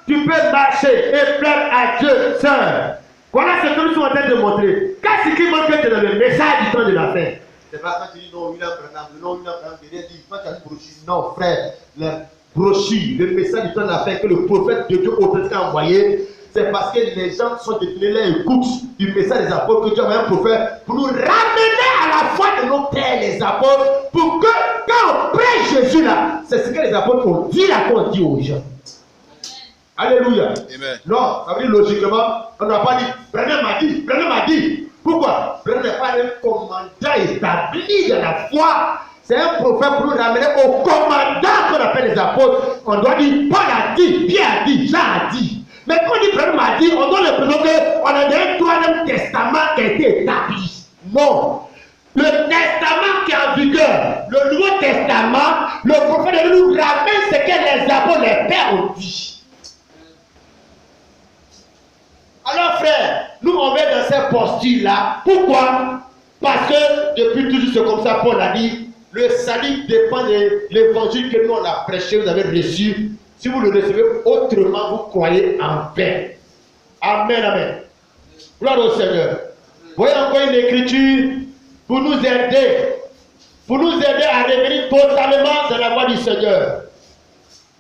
tu peux marcher et plaire à Dieu, sœur? Voilà ce que nous sommes en train de montrer. Qu'est-ce qui manque dans le message du temps de la fin? C'est pas quand tu dis non, William Branham, non, William Branham, tu dis, quand tu as une brochure. Non, frère, la brochure, le message du temps de la fin que le prophète de Dieu authentique a envoyé, c'est parce que les gens sont détenus là, écoutent du message des apôtres que Dieu a envoyé un prophète pour nous ramener à la foi de nos pères, les apôtres, pour que quand on prêche Jésus là, c'est ce que les apôtres ont dit là qu'on dit aux gens. Alléluia. Amen. Non, ça veut dire logiquement, on n'a pas dit, Branham m'a dit, Branham m'a dit. Pourquoi? Branham n'est pas un commandant établi de la foi. C'est un prophète pour nous ramener au commandant qu'on appelle les apôtres. On doit dire, Paul a dit, Pierre a dit, Jean a dit. Mais quand on dit Branham a dit, on donne l'impression qu'on a un troisième testament qui a été établi. Non. Le testament qui est en vigueur, le Nouveau Testament, le prophète nous ramène ce que les apôtres, les pères ont dit. Alors frère, nous on met dans cette posture-là. Pourquoi? Parce que depuis toujours c'est comme ça, Paul a dit, le salut dépend de l'évangile que nous on a prêché, vous avez reçu. Si vous le recevez autrement, vous croyez en vain. Amen, amen. Gloire au Seigneur. Voyez encore une écriture pour nous aider à revenir totalement dans la voie du Seigneur.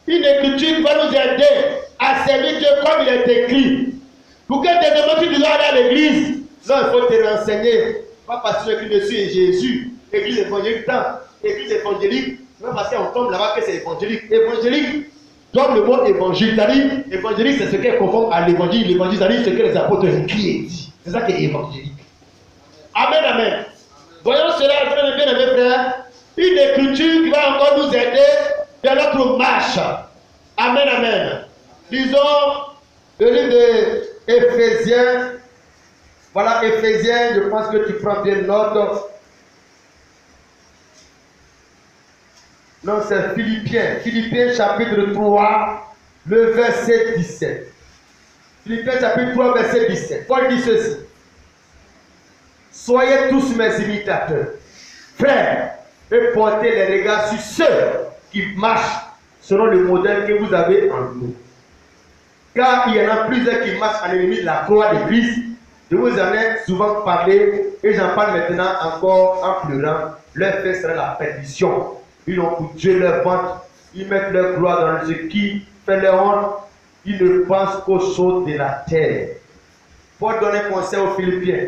Une écriture qui va nous aider à servir Dieu comme il est écrit. Pour que demain tu dois aller à l'église, non, il faut te renseigner. Pas parce que l'écrit dessus est Jésus, église évangélique, église évangélique, non parce qu'on tombe là-bas que c'est évangélique. Évangélique, donc le mot évangile, c'est-à-dire, évangélique c'est ce qui est conforme à l'évangile. L'évangile, c'est-à-dire ce que les apôtres ont écrit et dit. C'est ça qui est évangélique. Amen, amen. Voyons cela, bien aimé frère, une écriture qui va encore nous aider dans notre marche. Amen, amen. Disons, le livre de Éphésiens, voilà Éphésiens, je pense que tu prends bien note. Non, c'est Philippiens, Philippiens chapitre 3, le verset 17. Philippiens chapitre 3, verset 17. Paul dit ceci. Soyez tous mes imitateurs, frères, et portez les regards sur ceux qui marchent selon le modèle que vous avez en nous. Car il y en a plusieurs qui marchent à l'ennemi de la croix de Christ. Je vous en ai souvent parlé et j'en parle maintenant encore en pleurant. Leur fait sera la perdition. Ils ont pour Dieu leur ventre. Ils mettent leur gloire dans ce qui fait leur honte. Ils ne pensent qu'aux choses de la terre. Paul donne un conseil aux Philippiens.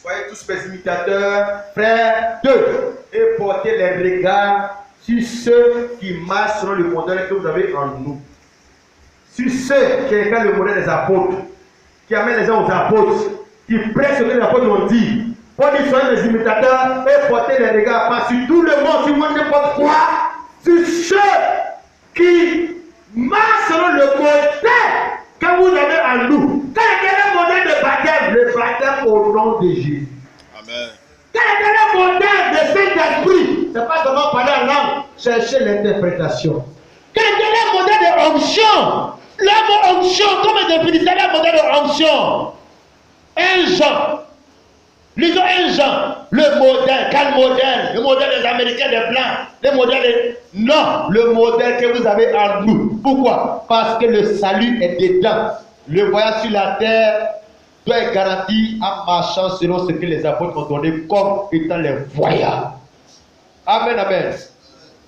Soyez tous mes imitateurs, frères, d'eux, et portez les regards sur ceux qui marchent selon le modèle que vous avez en nous. Sur ceux qui incarnent le modèle des apôtres, qui amènent les gens aux apôtres, qui prêchent ce que les apôtres ont dit. Paul dit soyez mes imitateurs et portez les regards pas sur tout le monde, sur moi n'importe quoi, sur ceux qui marchent selon le modèle que vous avez en nous. Quel est le modèle de baptême? Le baptême au nom de Jésus. Amen. Quel est le modèle de Saint-Esprit? Ce n'est pas seulement parler en langue, chercher l'interprétation. Quel est le modèle de onction? Le mot onction, comment définissez le modèle de onction? 1 Jean. Lisons 1 Jean. Le modèle, quel modèle? Le modèle des Américains, des Blancs. Le modèle des... Non, le modèle que vous avez en nous. Pourquoi? Parce que le salut est dedans. Le voyage sur la terre doit être garanti en marchant selon ce que les apôtres ont donné comme étant les voyages. Amen, amen.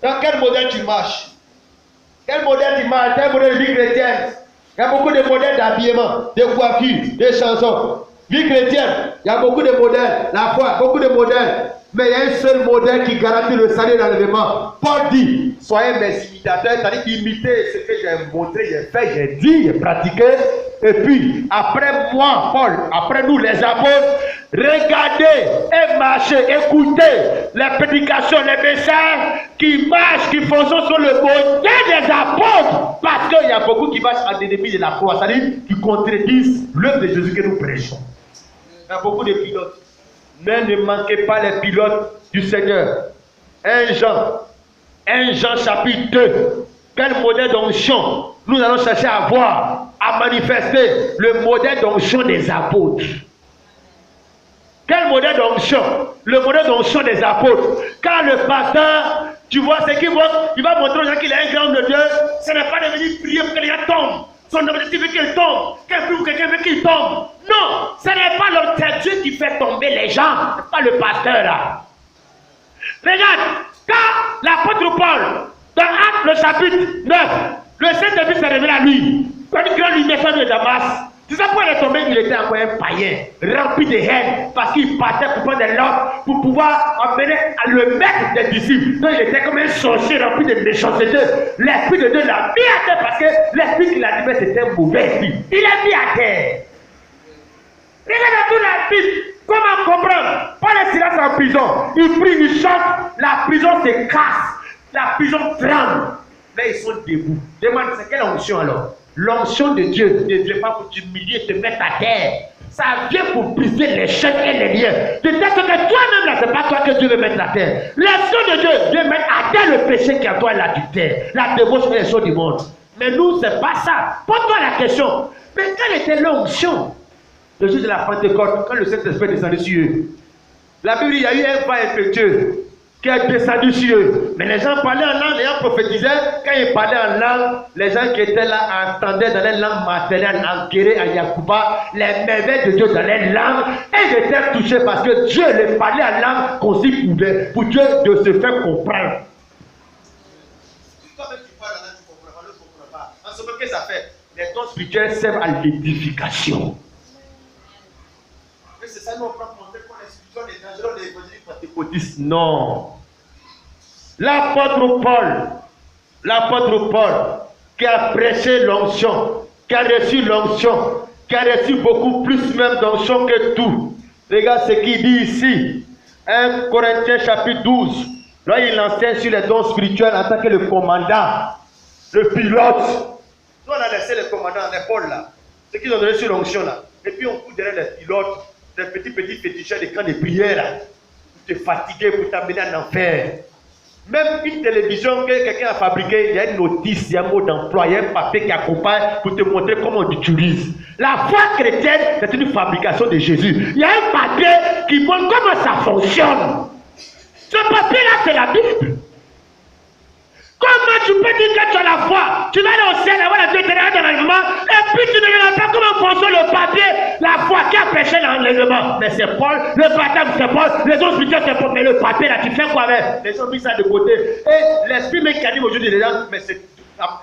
Dans quel modèle tu marches? Quel modèle tu marches? Quel modèle de vie chrétienne? Il y a beaucoup de modèles d'habillement, de coiffure, de chansons. Vie chrétienne, il y a beaucoup de modèles. La foi, beaucoup de modèles. Mais il y a un seul modèle qui garantit le salut et l'enlèvement. Paul dit, soyez mes imitateurs, c'est-à-dire imiter ce que j'ai montré, j'ai fait, j'ai dit, j'ai pratiqué. Et puis, après moi, Paul, après nous les apôtres, regardez et marchez, écoutez les prédications, les messages qui marchent, qui fonctionnent sur le modèle des apôtres. Parce qu'il y a beaucoup qui marchent en ennemi de la croix, c'est-à-dire qui contredisent l'œuvre de Jésus que nous prêchons. Il y a beaucoup de pilotes. Mais ne manquez pas les pilotes du Seigneur. 1 Jean chapitre 2. Quel modèle d'onction nous allons chercher à voir, à manifester le modèle d'onction des apôtres. Quel modèle d'onction? Le modèle d'onction des apôtres. Quand le pasteur, tu vois, c'est qu'il va montrer aux gens qu'il est un grand de Dieu. Ce n'est pas de venir prier pour que les gens tombent. Son objectif est qu'il tombe. Quelqu'un veut qu'il tombe. Non, ce n'est pas l'autre, c'est Dieu qui fait tomber les gens. Ce n'est pas le pasteur là. Regarde, quand l'apôtre Paul, dans Actes le chapitre 9, le Saint-Esprit s'est révélé à lui. Quand une grande lumière sort de Damas, tu sais pourquoi il est tombé? Il était encore un païen, rempli de haine, parce qu'il partait pour prendre de l'ordre, pour pouvoir emmener à le maître des disciples. Donc il était comme un sorcier rempli de méchanceté. L'Esprit de Dieu l'a mis à terre parce que l'esprit qui l'animait c'était un mauvais esprit. Il l'a mis à terre. Regardez toute la Bible. Comment comprendre? Paul est silence en prison. Il prie, il chante, la prison se casse, la prison tremble. Là ils sont debout. Demande, c'est quelle onction alors? L'onction de Dieu ne vient pas pour t'humilier et te mettre à terre. Ça vient pour briser les chaînes et les liens. Peut-être que toi-même là, c'est pas toi que Dieu veut mettre à terre. L'onction de Dieu veut mettre à terre le péché qui est à toi et l'adultère, la débauche et les choses du monde. Mais nous, c'est pas ça. Pose-toi la question. Mais quelle était l'onction? Le jour de la Pentecôte, quand le Saint-Esprit est descendu sur eux. La Bible dit, il y a eu un vent impétueux qui est descendu sur eux. Mais les gens parlaient en langue, les gens prophétisaient. Quand ils parlaient en langue, les gens qui étaient là entendaient dans les langues maternelles, en Kéré, en Yakuba, les merveilles de Dieu dans les langues. Et ils étaient touchés parce que Dieu les parlait en langue qu'on s'y pouvait, pour Dieu de se faire comprendre. Si toi-même tu parles en langue, tu comprends, on ne comprend pas. En ce moment, qu'est-ce que ça fait? Les dons spirituels servent à l'édification. C'est ça, nous on prend montrer qu'on est spirituel, les dangereux, les évangéliques pentecôtistes. Non. L'apôtre Paul, qui a prêché l'onction, qui a reçu l'onction, qui a reçu beaucoup plus même d'onction que tout. Regarde ce qu'il dit ici. 1 Corinthiens chapitre 12. Là, il enseigne sur les dons spirituels en tant que le commandant, le pilote. Nous, on a laissé les commandants, les Paul là. C'est qu'ils ont donné sur l'onction là. Et puis on court derrière les pilotes. Des petits féticheurs des camps de prière là, pour te fatiguer, pour t'amener en enfer. Même une télévision que quelqu'un a fabriquée, il y a une notice, il y a un mot d'emploi, il y a un papier qui accompagne pour te montrer comment on l'utilise. La foi chrétienne, c'est une fabrication de Jésus. Il y a un papier qui montre comment ça fonctionne. Ce papier-là, c'est la Bible. Comment tu peux dire que tu as la foi? Tu vas aller au ciel, avoir la vie éternelle dans l'enlèvement, et puis tu ne regardes pas comment fonctionne le papier, la foi qui a prêché l'enlèvement. Mais c'est Paul, le baptême c'est Paul, les autres spirituels c'est Paul, mais le papier là, tu fais quoi avec? Les gens ont mis ça de côté. Et l'esprit même qui anime aujourd'hui les gens, mais c'est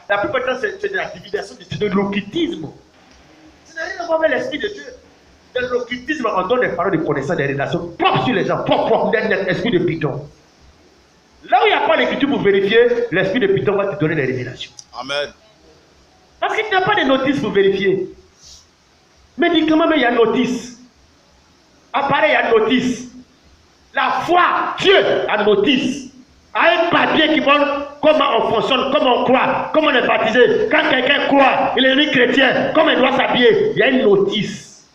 la plupart du temps c'est de la divination, c'est de l'occultisme. Ça n'a rien à voir avec l'esprit de Dieu. De l'occultisme, on donne des paroles de connaissance, des relations propres sur les gens, propres, l'esprit de Python. Là où il n'y a pas l'écriture pour vérifier, l'esprit de Python va te donner des révélations. Amen. Parce qu'il n'y a pas de notice pour vérifier. Médicament, mais il y a notice. Appareil, il y a notice. La foi, Dieu a notice. A un papier qui montre comment on fonctionne, comment on croit, comment on est baptisé. Quand quelqu'un croit, il est devenu chrétien, comment il doit s'habiller. Il y a une notice.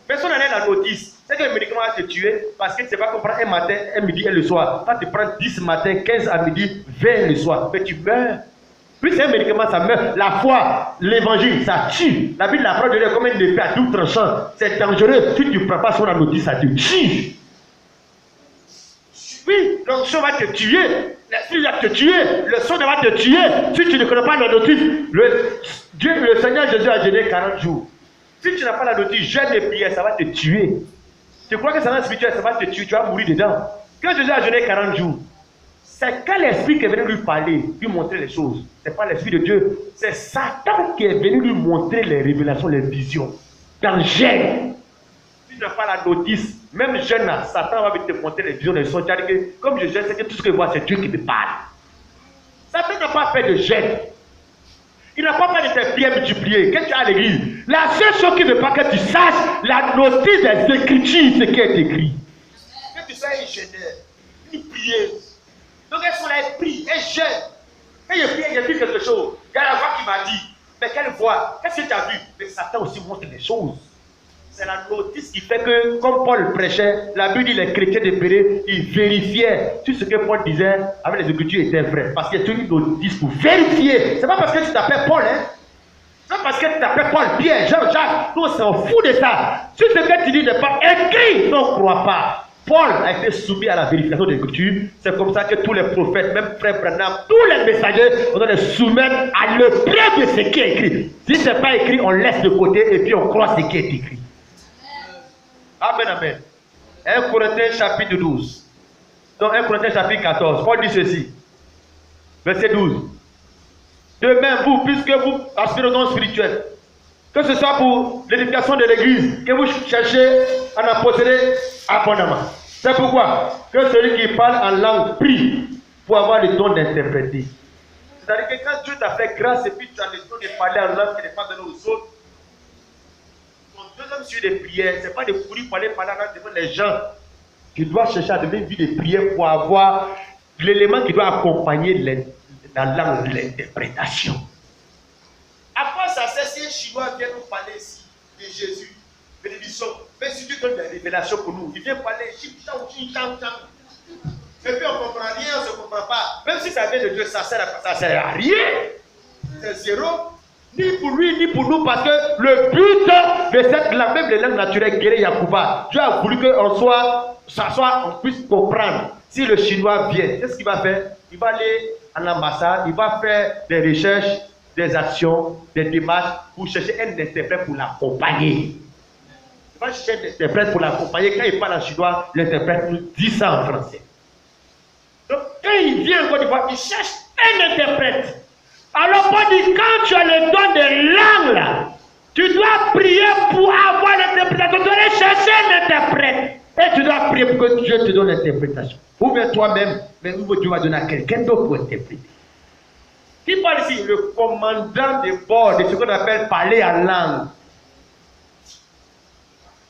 Personne n'a la notice. C'est que le médicament va te tuer parce que tu ne sais pas comprendre un matin, un midi et le soir. Quand tu prends 10 matin, 15 à midi, 20 le soir, mais tu meurs. Plus c'est un médicament, ça meurt. La foi, l'évangile, ça tue. La Bible apprend de dire comme une épée à double tranchant. C'est dangereux. Si tu ne prends pas son notice, ça te tue. Oui, l'onction va te tuer. L'esprit va te tuer. Le son va te tuer. Si tu ne connais pas la notice, le Seigneur Jésus a jeûné 40 jours. Si tu n'as pas la notice, jeûne et prière, ça va te tuer. Tu crois que ça va spirituel, ça va te tuer, tu vas mourir dedans. Quand Jésus a jeûné 40 jours, c'est quand l'esprit qui est venu lui parler, lui montrer les choses. Ce n'est pas l'esprit de Dieu, c'est Satan qui est venu lui montrer les révélations, les visions. Dans jeûne, si tu n'as pas la notice, même jeûne, Satan va venir te montrer les visions, les sons. Tu as dit que comme je jeûne, c'est que tout ce que je vois, c'est Dieu qui me parle. Satan n'a pas fait de jeûne. Il n'a pas fait de tes prières multipliées. Qu'est-ce que tu as à l'église? La seule chose qui ne veut pas que tu saches, la notice des Écritures, ce qui est écrit. Que tu sois un jeûneur, une prieuse. Donc elles sont là, elles prient, elles jeûnent. Quand je prie, j'ai vu quelque chose. Il y a la voix qui m'a dit, mais quelle voix? Qu'est-ce que tu as vu? Mais Satan aussi montre les choses. C'est la notice qui fait que, comme Paul prêchait, la Bible dit les chrétiens de Béret, ils vérifiaient tout ce que Paul disait avec les Écritures était vrai. Parce qu'il y a une notice pour vérifier. C'est pas parce que tu t'appelles Paul, hein. C'est pas parce que tu t'appelles Paul, Pierre, Jean, Jacques. Nous, on s'en fout de ça. Si ce que tu dis n'est pas écrit, on ne croit pas. Paul a été soumis à la vérification des Écritures. C'est comme ça que tous les prophètes, même Frère Branham, tous les messagers, on doit les soumettre à l'épreuve de ce qui est écrit. Si ce n'est pas écrit, on laisse de côté et puis on croit ce qui est écrit. Amen, amen. 1 Corinthiens chapitre 12. Donc 1 Corinthiens chapitre 14. Paul dit ceci. Verset 12. De même, vous, puisque vous aspirez au don spirituel, que ce soit pour l'éducation de l'église, que vous cherchez à en posséder abondamment. C'est pourquoi que celui qui parle en langue prie pour avoir le don d'interpréter. C'est-à-dire que quand Dieu t'a fait grâce et puis tu as le don de parler en langue qui n'est pas donné aux autres, deuxième sujet de prière, ce n'est pas de courir pour aller parler devant les gens. Tu dois chercher à devenir une vie de prière pour avoir l'élément qui doit accompagner la langue de l'interprétation. À quoi ça sert si un Chinois vient nous parler ici de Jésus, bénédiction, mais si Dieu donne des révélations pour nous, il vient parler, et puis on ne comprend rien, on ne se comprend pas. Même si ça vient de Dieu, ça sert à rien. C'est zéro. Ni pour lui, ni pour nous, parce que le but de cette langue, même les langues naturelles, Guéré Yacouba, Dieu a voulu qu'on puisse comprendre. Si le Chinois vient, qu'est-ce qu'il va faire? Il va aller à l'ambassade, il va faire des recherches, des actions, des démarches pour chercher un interprète pour l'accompagner. Il va chercher un interprète pour l'accompagner. Quand il parle en chinois, l'interprète nous dit ça en français. Donc, quand il vient en Côte d'Ivoire, il cherche un interprète. Alors, Paul dit, quand tu as le don de langue, là, tu dois prier pour avoir l'interprétation. Tu dois aller chercher un interprète. Et tu dois prier pour que Dieu te donne l'interprétation. Ou bien toi-même, mais Dieu va donner à quelqu'un d'autre pour interpréter. Qui parle ici? Le commandant de bord de ce qu'on appelle parler en langue.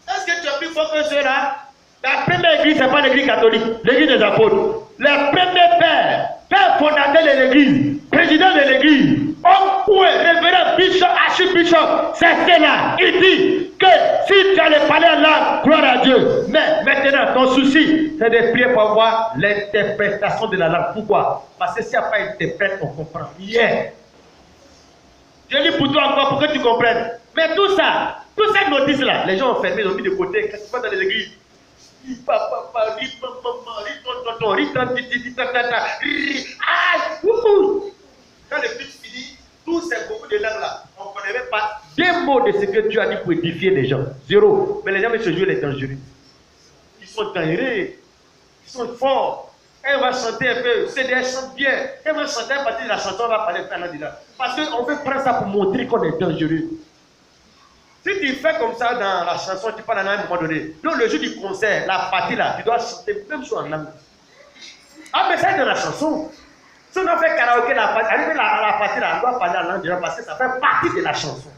Est-ce que tu as plus fort que cela? La première église, ce n'est pas l'église catholique, l'église des apôtres. Les premiers pères fondateurs de l'église, président de l'église, homme, révérend, bishop, archibishop, c'est cela. Il dit que si tu allais parler en langue, gloire à Dieu. Mais maintenant, ton souci, c'est de prier pour avoir l'interprétation de la langue. Pourquoi? Parce que s'il n'y a pas d'interprète, on ne comprend rien. Je dis pour toi encore, pour que tu comprennes. Mais tout ça, toute cette notice-là, les gens ont fermé, ils ont mis de côté. Quand tu vas dans les églises, quand le but finit, tous ces beaucoup de langues là, on ne connaît même pas des mots de ce que Dieu a dit pour édifier les gens. Zéro. Mais les gens, ce jour, les dangereux. Ils sont dangereux. Ils sont forts. Elle va chanter un peu. C'est des chants bien. Elle va chanter à partir de la chanson, on va parler de là. Parce qu'on veut prendre ça pour montrer qu'on est dangereux. Si tu fais comme ça dans la chanson, tu parles à un moment donné. Donc le jour du concert, la partie là, tu dois chanter même chose en langue. Ah, mais c'est dans la chanson. Si on a fait karaoké, arrivé à la partie là, on doit parler en langue déjà parce que ça fait partie de la chanson.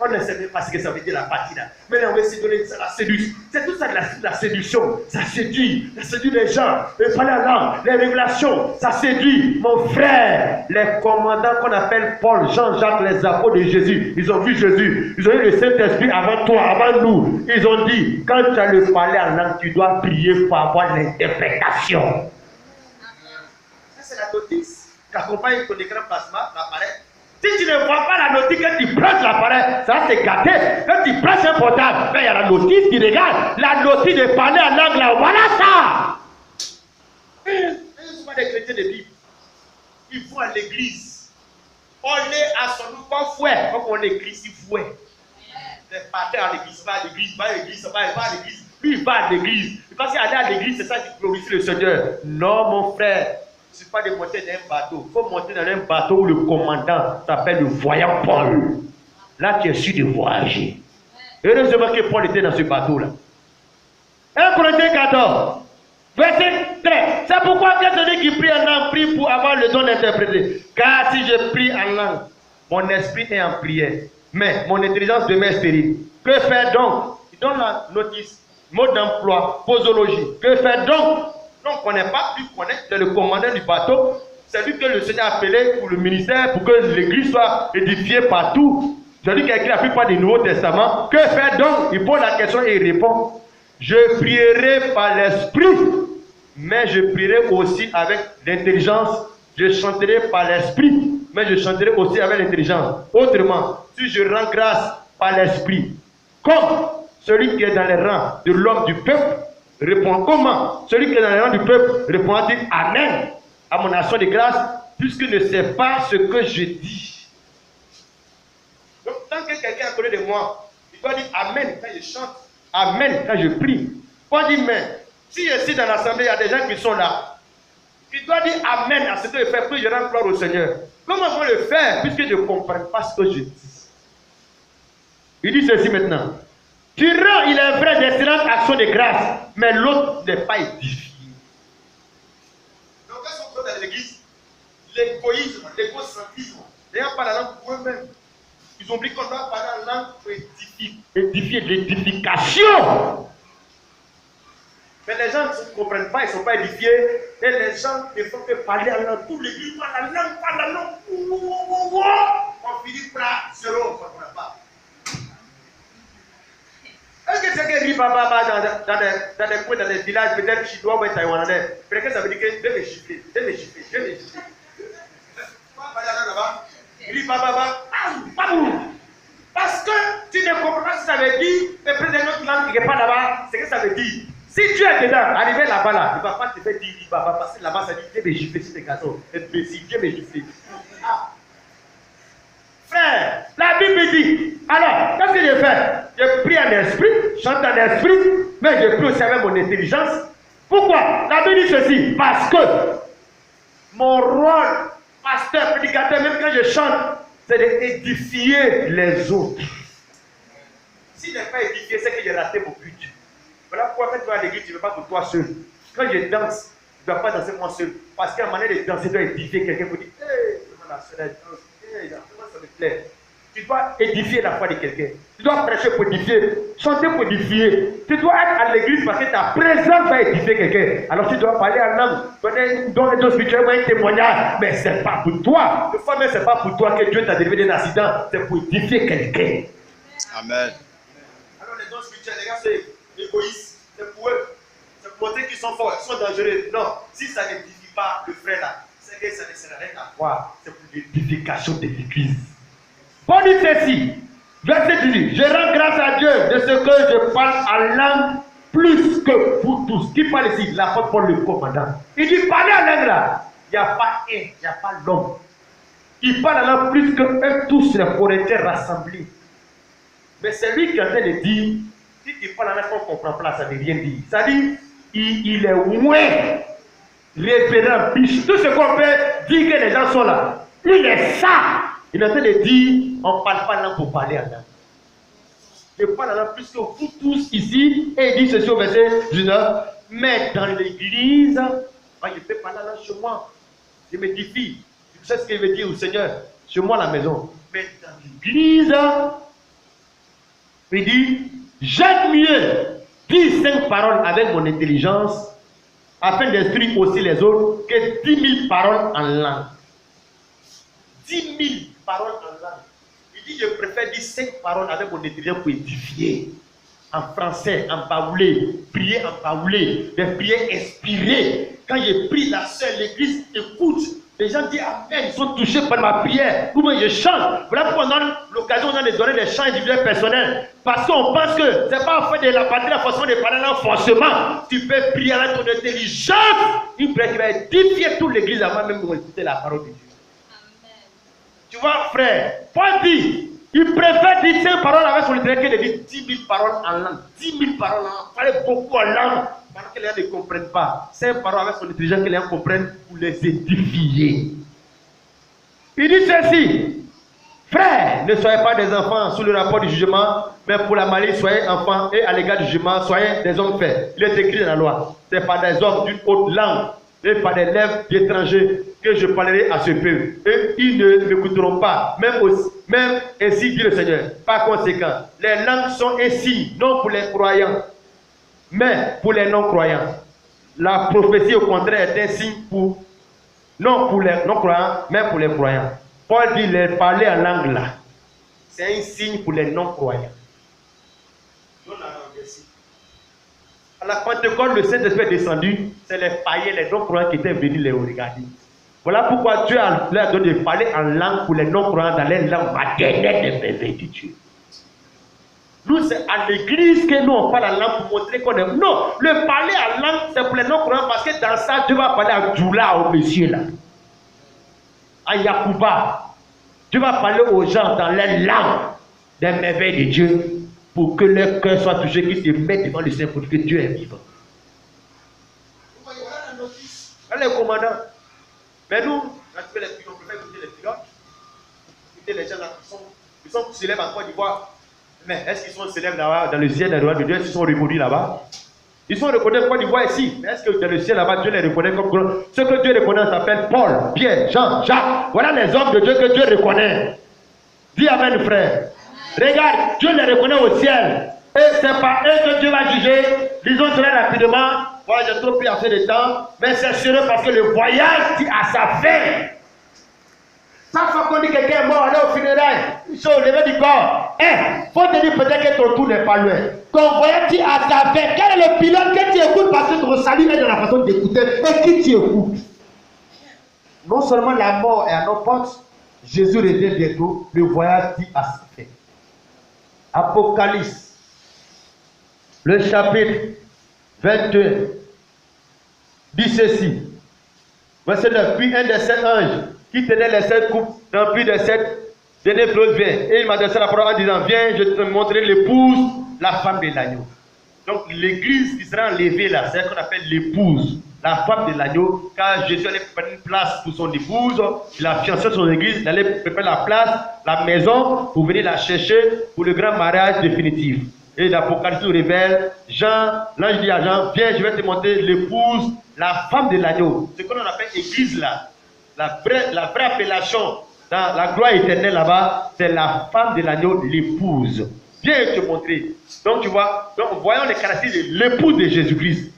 On ne sait même pas ce que ça veut dire la partie là. Mais on va essayer de donner ça, la séduction. C'est tout ça de la séduction. Ça séduit les gens. Et parler en langue, les révélations, ça séduit. Mon frère, les commandants qu'on appelle Paul, Jean-Jacques, les apôtres de Jésus, ils ont vu Jésus. Ils ont eu le Saint-Esprit avant toi, avant nous. Ils ont dit, quand tu as le parler en langue, tu dois prier pour avoir l'interprétation. Ça, c'est la notice. accompagne ton écran plasma, l'appareil. Si tu ne vois pas la notice que tu prends l'appareil, ça c'est gâté. Quand tu prends un portable, il y a la notice qui regarde. La notice de parler en langue là, voilà ça. Ce sont des chrétiens de Bible. Ils vont à l'église. On est à son nouveau fouet. Comme on est l'église, il fouet. Les pasteurs à l'église, va à l'église, va à l'église, va à l'église. Lui, il va à l'église. Parce qu'aller à l'église, c'est ça qui glorifie le Seigneur. Non, mon frère. Il ne suffit pas de monter dans un bateau. Il faut monter dans un bateau où le commandant s'appelle le voyant Paul. Là, tu es sûr de voyager. Heureusement que Paul était dans ce bateau-là. 1 Corinthiens 14, verset 13. C'est pourquoi celui qui prie en langue prie pour avoir le don d'interpréter. Car si je prie en langue, mon esprit est en prière, mais mon intelligence demeure stérile. Que faire donc? Il donne la notice, mode d'emploi, posologie. Que faire donc? Non, on ne connaît pas, lui connaît, c'est le commandant du bateau. C'est lui que le Seigneur a appelé pour le ministère, pour que l'église soit édifiée partout. C'est lui qui a écrit la plupart du Nouveau Testament. Que faire donc? Il pose la question et il répond. Je prierai par l'esprit, mais je prierai aussi avec l'intelligence. Je chanterai par l'esprit, mais je chanterai aussi avec l'intelligence. Autrement, si je rends grâce par l'esprit, comme celui qui est dans les rangs de l'homme du peuple, répond comment? Celui qui est dans les rangs du peuple répondra-t-il Amen à mon action de grâce, puisqu'il ne sait pas ce que je dis. Donc, tant que quelqu'un est à côté de moi, il doit dire Amen quand je chante, Amen quand je prie. Pas dire mais. Si ici dans l'assemblée, il y a des gens qui sont là, il doit dire Amen à ce que je fais, puis je rends gloire au Seigneur. Comment je vais le faire, puisque je ne comprends pas ce que je dis? Il dit ceci maintenant. Tu rends, il est vrai, d'excellentes actions de grâce, mais l'autre n'est pas édifié. Donc, qu'est-ce qu'on fait dans l'église? L'égoïsme, l'égocentrisme, n'ayant pas la langue pour eux-mêmes. Ils ont oublié qu'on doit parler en langue pour édifier l'édification. Mais les gens ne comprennent pas, ils ne sont pas édifiés. Et les gens ne font que parler en langue. Tout l'église parle la langue. On finit par zéro, on ne comprend pas. Est-ce que c'est que dit papa dans des coins, dans des villages, peut-être chinois ou taïwanais? Peut-être que ça veut dire que je vais me gifler. Il dit papa, parce que tu ne comprends pas ce que ça veut dire, mais peut-être une autre langue qui n'est pas là-bas, c'est que ça veut dire. Si tu es dedans, arrivé là-bas, là, il ne va pas te faire dire, il va passer là-bas, ça dit, viens me gifler sur tes garçons. Viens me gifler. Frère, la Bible dit, alors, qu'est-ce que je fais? Je prie en esprit, chante en esprit, mais je prie aussi avec mon intelligence. Pourquoi? La Bible dit ceci, parce que mon rôle, pasteur, prédicateur, même quand je chante, c'est d'édifier les autres. S'il n'est pas édifié, c'est que j'ai raté mon but. Voilà pourquoi quand tu vas à l'église, tu ne veux pas pour toi seul. Quand je danse, tu ne dois pas danser moi seul. Parce qu'à un moment donné de danser, tu dois édifier quelqu'un pour dire, hé, comment la soeur danse, hé, comment ça me plaît. Tu dois édifier la foi de quelqu'un. Tu dois prêcher pour édifier, chanter pour édifier. Tu dois être à l'église parce que ta présence va édifier quelqu'un. Alors tu dois parler en langue, donner des spirituels, un témoignage. Mais ce n'est pas pour toi. Des fois même, ce n'est pas pour toi que Dieu t'a délivré d'un accident. C'est pour édifier quelqu'un. Amen. Alors les dons spirituels, les gars, c'est égoïste. C'est pour eux. C'est pour montrer qu'ils sont forts, ils sont dangereux. Non, si ça n'édifie pas le frère là, c'est que ça ne sert à rien à voir. C'est pour l'édification de l'église. Paul dit ceci, verset 18, je rends grâce à Dieu de ce que je parle en langue plus que vous tous. Qui parle ici? L'apôtre Paul, le commandant. Il dit, parlez en langue là. Il n'y a pas un, il n'y a pas l'homme. Il parle en langue plus que eux tous, les Corinthiens rassemblés. Mais c'est lui qui est en train de dire, si tu parles en langue qu'on ne comprend pas, ça ne veut rien dire. Ça dit, il est moins référent, biche. Tout ce qu'on peut dire que les gens sont là. Il est ça. Il est en train de dire, on ne parle pas langue pour parler en langue. Je parle en langue plus que vous tous ici. Et il dit ceci au verset 19. Mais dans l'église, moi je peux parler en langue chez moi. Je m'édifie. Tu sais ce qu'il veut dire au Seigneur? Chez moi à la maison. Mais dans l'église, il dit, j'aime mieux dire 5 paroles avec mon intelligence afin d'instruire aussi les autres que 10 000 paroles en langue. 10 000 paroles en langue. Il dit, je préfère dire 5 paroles avec mon intelligence pour édifier. En français, en baoulé, prier en baoulé, des prières inspirées. Quand je prie, la sœur, l'église écoute. Les gens disent Amen, ils sont touchés par ma prière. Ou bien je chante. Voilà pourquoi on a l'occasion de donner des chants individuels personnels. Parce qu'on pense que ce n'est pas en fait de la partie, la façon de parler là, forcément. Tu peux prier avec ton intelligence. Une prière qui va édifier toute l'église avant même de écouter la parole de Dieu. Amen. Tu vois, frère, Paul dit il préfère dire 5 paroles avec son littéraire que de dire 10 000 paroles en langue. 10 000 paroles en langue. Il fallait beaucoup en langue. Parce que les gens ne comprennent pas. 5 paroles avec son intelligence que les gens comprennent pour les édifier. Il dit ceci. Frères, ne soyez pas des enfants sous le rapport du jugement, mais pour la malice, soyez enfants et à l'égard du jugement, soyez des hommes faits. Il est écrit dans la loi. Ce n'est pas des hommes d'une haute langue et pas des lèvres d'étrangers que je parlerai à ce peuple. Et ils ne m'écouteront pas, même ainsi dit le Seigneur. Par conséquent, les langues sont un signe, non pour les croyants, mais pour les non-croyants. La prophétie, au contraire, est un signe non pour les non-croyants, mais pour les croyants. Paul dit les parler en langue là. C'est un signe pour les non-croyants. À la Pentecôte, le Saint-Esprit est descendu. C'est les païens, les non-croyants qui étaient venus les regarder. Voilà pourquoi Dieu a donné de parler en langue pour les non-croyants dans les langues maternelles des bébés de Dieu. Nous, c'est à l'église que nous on parle en langue pour montrer qu'on est. Non, le parler en langue, c'est pour les non-croyants parce que dans ça, Dieu va parler à Djoula, au monsieur là. À Yakuba. Dieu va parler aux gens dans les langues des merveilles de Dieu pour que leur cœur soit touché, qu'ils se mettent devant le Seigneur pour que Dieu est vivant. Voilà le commandant. Mais nous, on préfère écouter les pilotes, écouter les gens là qui sont célèbres en Côte d'Ivoire. Mais est-ce qu'ils sont célèbres là-bas, dans le ciel des rois de Dieu? Est-ce qu'ils sont reconnus là-bas? Ils sont reconnus en Côte d'Ivoire ici. Mais est-ce que dans le ciel là-bas, Dieu les reconnaît comme grand? Ce que Dieu reconnaît s'appelle Paul, Pierre, Jean, Jacques. Voilà les hommes de Dieu que Dieu reconnaît. Dis amen, frère. Regarde, Dieu les reconnaît au ciel. Et c'est pas eux que Dieu va juger. Lisons cela rapidement. Voilà, j'ai trop pris assez de temps. Mais c'est sûr parce que le voyage dit à sa fin. Chaque fois qu'on dit que quelqu'un est mort, on est au funérailles, ils sont au lever du corps. Faut te dire peut-être que ton tour n'est pas loin. Ton voyage dit à sa fin. Quel est le pilote que tu écoutes parce que ton salut est dans la façon d'écouter et qui tu écoutes? Non seulement la mort est à nos portes, Jésus revient bientôt, le voyage dit à sa fin. Apocalypse, le chapitre 22, dit ceci. Verset 9. Puis un des 7 anges qui tenait les 7 coupes remplies de 7 derniers fleuves vient. Et il m'adressait la parole en disant, viens, je te montrerai l'épouse, la femme de l'agneau. Donc l'église qui sera enlevée là, c'est ce qu'on appelle l'épouse, la femme de l'agneau, car Jésus allait préparer une place pour son épouse, il a fiancé son église, il allait préparer la place, la maison, pour venir la chercher pour le grand mariage définitif. Et l'Apocalypse nous révèle, Jean, l'ange dit à Jean, viens, je vais te montrer l'épouse, la femme de l'agneau. Ce qu'on appelle église là, la vraie appellation dans la gloire éternelle là-bas, c'est la femme de l'agneau, l'épouse. Viens te montrer. Donc tu vois, donc voyons les caractéristiques de l'épouse de Jésus-Christ.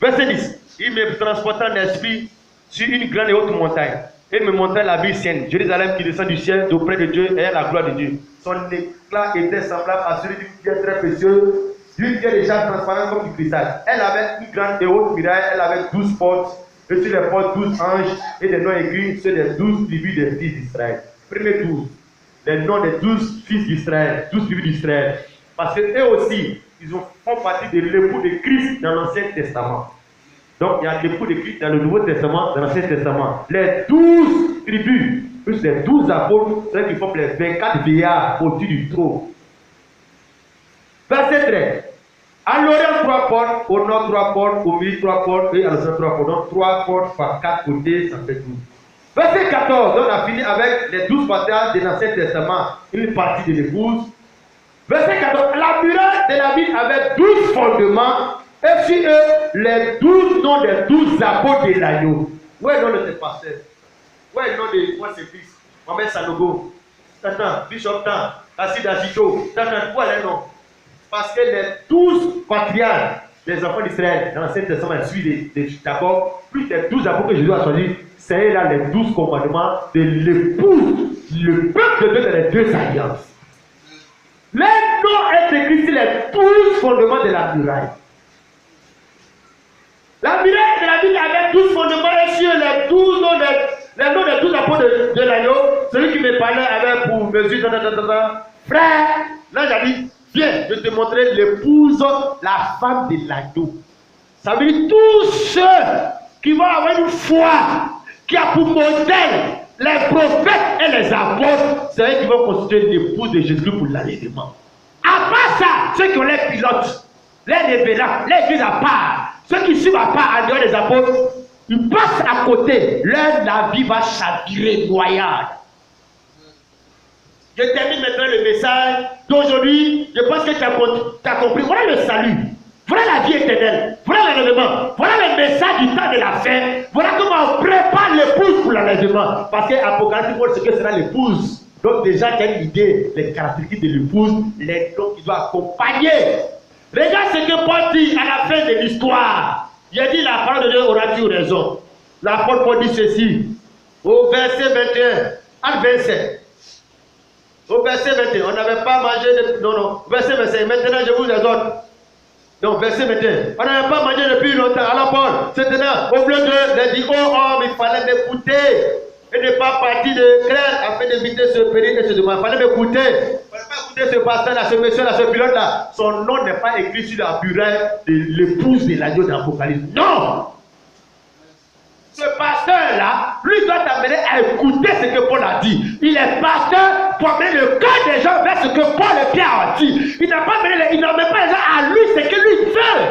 Verset 10. Il me transporta en esprit sur une grande et haute montagne. Et il me montrait la ville sainte, Jérusalem qui descend du ciel d'auprès de Dieu et à la gloire de Dieu. Son éclat était semblable à celui d'une pierre très précieuse, d'une pierre déjà transparente comme du cristal. Elle avait une grande et haute muraille, elle avait 12 portes, et sur les portes 12 anges, et des noms écrits sur les 12 tribus des fils d'Israël. Premier 12. Les noms des 12 fils d'Israël, 12 tribus d'Israël. Parce qu'eux aussi, ils font partie de l'époux de Christ dans l'Ancien Testament. Donc il y a l'époux de Christ dans le Nouveau Testament, dans l'Ancien Testament. Les 12 tribus, plus les 12 apôtres, c'est eux qui font les 24 vieillards au-dessus du trône. Verset 13. À l'orient 3 portes, au nord 3 portes, au milieu 3 portes, et à l'océan 3 portes. Donc 3 portes par 4 côtés, ça fait 12. Verset 14, on a fini avec les 12 batailles de l'Ancien Testament, une partie de l'épouse. Verset 14, la muraille de la ville avait 12 fondements, et sur eux, les 12 noms des 12 apôtres de l'agneau. Où est le nom de tes pasteurs? Où est le nom de moi, c'est fils? Mohamed Sanogo, Tatan, Bishop Tan, Assid Azito, Tatan, où est le nom? Parce que les 12 patriarches des enfants d'Israël dans l'Ancien Testament suivent Jacob, plus les 12 apôtres que Jésus a choisis, c'est là les 12 commandements de l'épouse, le peuple de Dieu dans les 2 alliances. Les noms est écrit sur les 12 fondements de la muraille. La muraille de la ville avait 12 fondements et sur les 12 noms Les noms des 12 apôtres de l'agneau, celui qui me parlait avait pour mesure, frère, là j'ai dit, viens, je te montrer l'épouse, la femme de l'agneau. Ça veut dire tous ceux qui vont avoir une foi, qui a pour modèle les prophètes et les apôtres, c'est eux qui vont constituer l'épouse de Jésus pour l'enlèvement. À part ça, ceux qui ont les pilotes, les révérends, les églises à part, ceux qui suivent à part en dehors des apôtres, ils passent à côté, leur navire va chavirer, noyade. Je termine maintenant le message d'aujourd'hui. Je pense que tu as compris. Voilà le salut. Voilà la vie éternelle. Voilà l'enlèvement. Voilà le message du temps de la fin. Voilà comment on prépare l'épouse pour l'enlèvement. Parce qu'Apocalypse montre ce que sera l'épouse. Donc déjà, tu as une idée, les caractéristiques de l'épouse, les noms qui doivent accompagner. Regarde ce que Paul dit à la fin de l'histoire. Il a dit la parole de Dieu aura-t-il raison. L'apôtre Paul dit ceci. Au verset 21, à 27. Au verset 21, on n'avait pas mangé de... Non. Verset 25, maintenant je vous exhorte. Donc, verset 21, on n'avait pas mangé depuis longtemps. Alors Paul, maintenant, au lieu de les dire, oh homme, il fallait m'écouter. Et ne pas partir de crainte afin d'éviter ce péril et ce demande. Il fallait m'écouter. Il ne fallait pas écouter ce pasteur-là, ce monsieur-là, ce pilote-là. Son nom n'est pas écrit sur la bureau de l'épouse de l'agneau d'Apocalypse. Non! Ce pasteur-là, lui doit t'amener à écouter ce que Paul a dit. Il est pasteur pour amener le cœur des gens vers ce que Paul et Pierre ont dit. Il n'emmène pas les gens à lui ce que lui veut.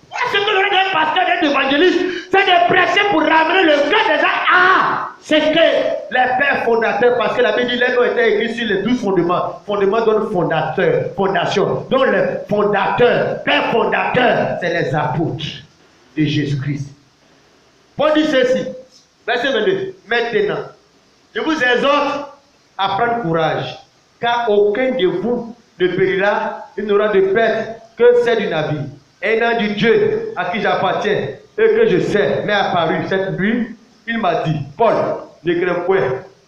Voilà ce que le rôle d'un pasteur, d'un évangéliste, c'est de prêcher pour ramener le cœur des gens à ce que les pères fondateurs, parce que la Bible dit les noms étaient écrits sur les 12 fondements. Fondement donne fondateur, fondation. Donc les fondateurs, pères fondateurs, c'est les apôtres de Jésus-Christ. Paul dit ceci, verset 22. Maintenant, je vous exhorte à prendre courage, car aucun de vous ne périra, il n'aura de perte que celle du navire. Un ange du Dieu à qui j'appartiens et que je sais m'est apparu cette nuit. Il m'a dit, Paul, ne crains point,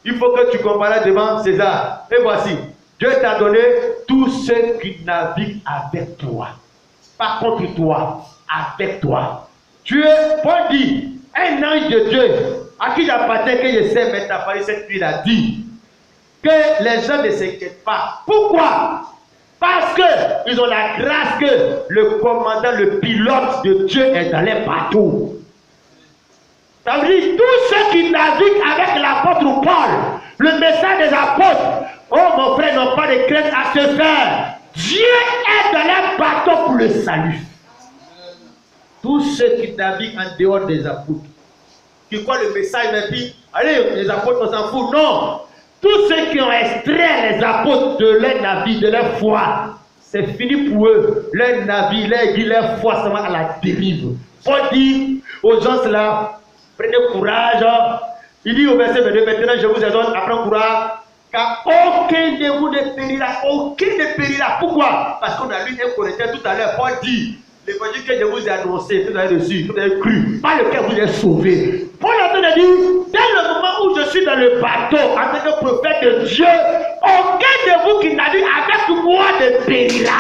il faut que tu compares devant César. Et voici, Dieu t'a donné tous ceux qui naviguent avec toi. Pas contre toi, avec toi. Paul dit, un ange de Dieu à qui j'appartiens que je sais m'est apparu cette nuit a dit que les gens ne s'inquiètent pas. Pourquoi? Parce qu'ils ont la grâce que le commandant, le pilote de Dieu est dans les bateaux. Ça veut dire tous ceux qui naviguent avec l'apôtre Paul, le message des apôtres, oh mon frère, n'ont pas de crainte à se faire. Dieu est dans les bateaux pour le salut. Tous ceux qui naviguent en dehors des apôtres, qui croient le message, mais puis, allez, les apôtres, on s'en fout. Non! Tous ceux qui ont extrait les apôtres de leur navire, de leur foi, c'est fini pour eux. Leur navire, leur foi, ça va à la dérive. Paul dit aux gens là, prenez courage. Il dit au verset 22, maintenant je vous exhorte à prendre courage, car aucun de vous ne périra, aucun ne périra. Pourquoi? Parce qu'on a lu un Corinthiens tout à l'heure. Paul dit, l'évangile que je vous ai annoncé, que vous avez reçu, que vous avez cru, par lequel vous êtes sauvés. Paul a dit, dès le moment où je suis dans le bateau, en tant que prophète de Dieu, aucun de vous qui navigue avec moi ne périra.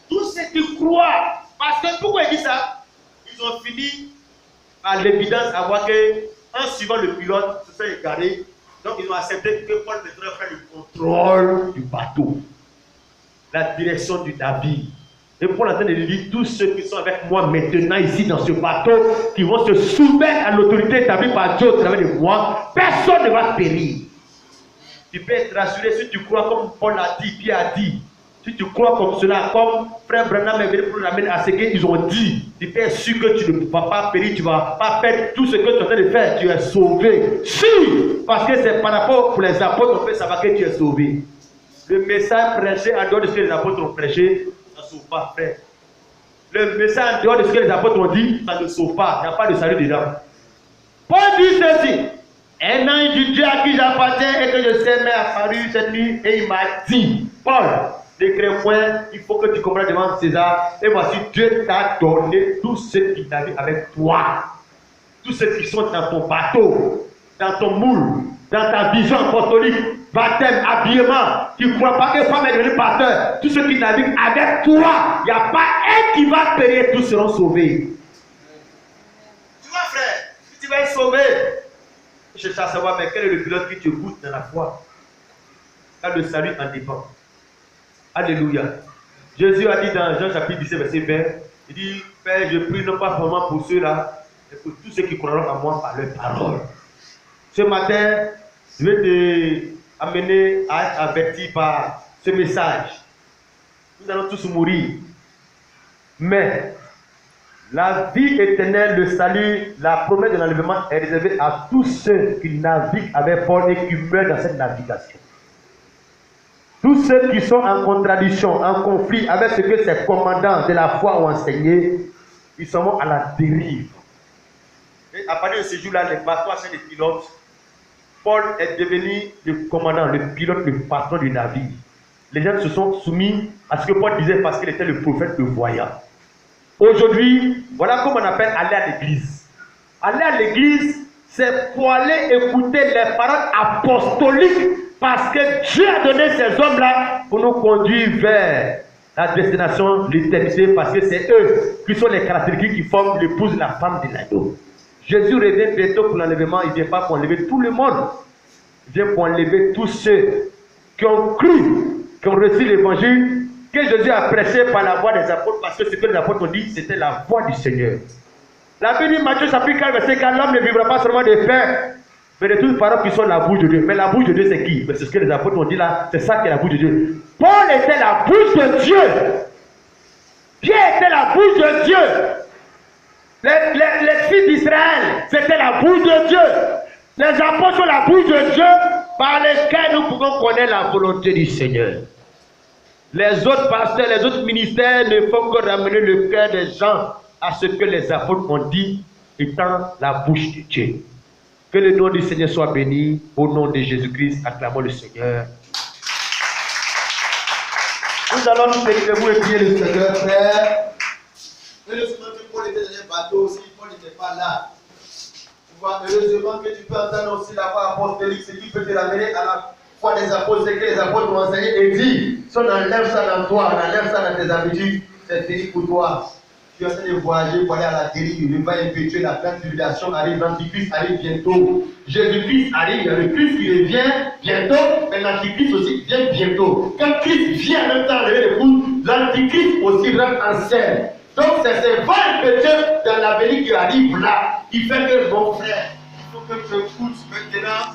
Tous ceux qui croient, parce que pourquoi il dit ça? Ils ont fini par l'évidence à voir qu'en suivant le pilote, se sont égarés. Donc ils ont accepté que Paul devrait faire le contrôle du bateau, la direction du navire. Et Paul est en train de dire tous ceux qui sont avec moi maintenant ici dans ce bateau, qui vont se soumettre à l'autorité établie par Dieu au travers de moi, personne ne va périr. Tu peux être rassuré si tu crois comme Paul a dit, Pierre a dit. Si tu crois comme cela, comme frère Branham est venu pour l'amener à ce qu'ils ont dit, tu peux être sûr que tu ne vas pas périr, tu ne vas pas perdre tout ce que tu es en train de faire, tu es sauvé. Si, parce que c'est par rapport pour les apôtres, on peut savoir que tu es sauvé. Le message prêché en dehors de ce que les apôtres ont prêché, ça ne sauve pas, frère. Le message en dehors de ce que les apôtres ont dit, ça ne sauve pas. Il n'y a pas de salut dedans. Paul dit ceci. Un ange du Dieu à qui j'appartiens et que je sais m'est apparu cette nuit et il m'a dit, Paul, ne crains point, il faut que tu comprennes devant César. Et voici, Dieu t'a donné tous ceux qui naviguent avec toi. Tous ceux qui sont dans ton bateau, dans ton moule, dans ta vision apostolique, baptême, habillement, qui ne croient pas que femme est devenue pasteur, tous ceux qui naviguent avec toi, il n'y a pas un qui va périr, tous seront sauvés. Tu vois, frère, Tu vas être sauvé. Je cherche à savoir, mais quel est le pilote qui te goûte dans la foi? Quand le salut en dépend. Alléluia. Jésus a dit dans Jean chapitre 17, verset 20, il dit, Père, je prie non pas vraiment pour ceux-là, mais pour tous ceux qui croiront en moi par leur parole. Ce matin, je vais te amener à être averti par ce message. Nous allons tous mourir. Mais la vie éternelle, le salut, la promesse de l'enlèvement est réservée à tous ceux qui naviguent avec Paul et qui meurent dans cette navigation. Tous ceux qui sont en contradiction, en conflit avec ce que ces commandants de la foi ont enseigné, ils sont à la dérive. Et à partir de ce jour-là, les bateaux à des pilotes, Paul est devenu le commandant, le pilote, le patron du navire. Les gens se sont soumis à ce que Paul disait parce qu'il était le prophète, le voyant. Aujourd'hui, voilà comment on appelle aller à l'église. Aller à l'église, c'est pour aller écouter les paroles apostoliques parce que Dieu a donné ces hommes-là pour nous conduire vers la destination, l'éternité, parce que c'est eux qui sont les caractéristiques qui forment l'épouse, la femme de l'agneau. Jésus revient bientôt pour l'enlèvement, il ne vient pas pour enlever tout le monde. Il vient pour enlever tous ceux qui ont cru, qui ont reçu l'évangile, que Jésus a prêché par la voix des apôtres, parce que ce que les apôtres ont dit, c'était la voix du Seigneur. La Bible dit, Matthieu chapitre 4, verset 4, l'homme ne vivra pas seulement de pain, mais de toutes les paroles qui sont la bouche de Dieu. Mais la bouche de Dieu, c'est qui? C'est ce que les apôtres ont dit là, c'est ça qui est la bouche de Dieu. Paul était la bouche de Dieu. Pierre était la bouche de Dieu. Les fils d'Israël, c'était la bouche de Dieu. Les apôtres sont la bouche de Dieu par lesquels nous pouvons connaître la volonté du Seigneur. Les autres pasteurs, les autres ministères ne font que ramener le cœur des gens à ce que les apôtres ont dit, étant la bouche de Dieu. Que le nom du Seigneur soit béni. Au nom de Jésus-Christ, acclamons le Seigneur. Nous allons nous bénir debout et prier le Seigneur, Père. Heureusement que Paul était dans un bateau aussi, Paul n'était pas là. Tu vois, heureusement que tu peux entendre aussi la voix apostolique, ce qui peut te ramener à la foi des apôtres, ce que les apôtres ont enseigné et dit. Si on enlève ça dans toi, on enlève ça dans tes habitudes, c'est fini pour toi. Tu es en train de voyager pour aller à la dérive, le vent impétueux, la grande tribulation arrive, l'Antichrist arrive bientôt. Jésus-Christ arrive, il y a le Christ qui revient bientôt, mais l'Antichrist aussi vient bientôt. Quand Christ vient en même temps lever le coude, l'Antichrist aussi rentre en scène. Donc c'est ces vents impétueux dans l'avenir qui arrivent là, qui fait que mon frère, il faut que tu écoutes maintenant.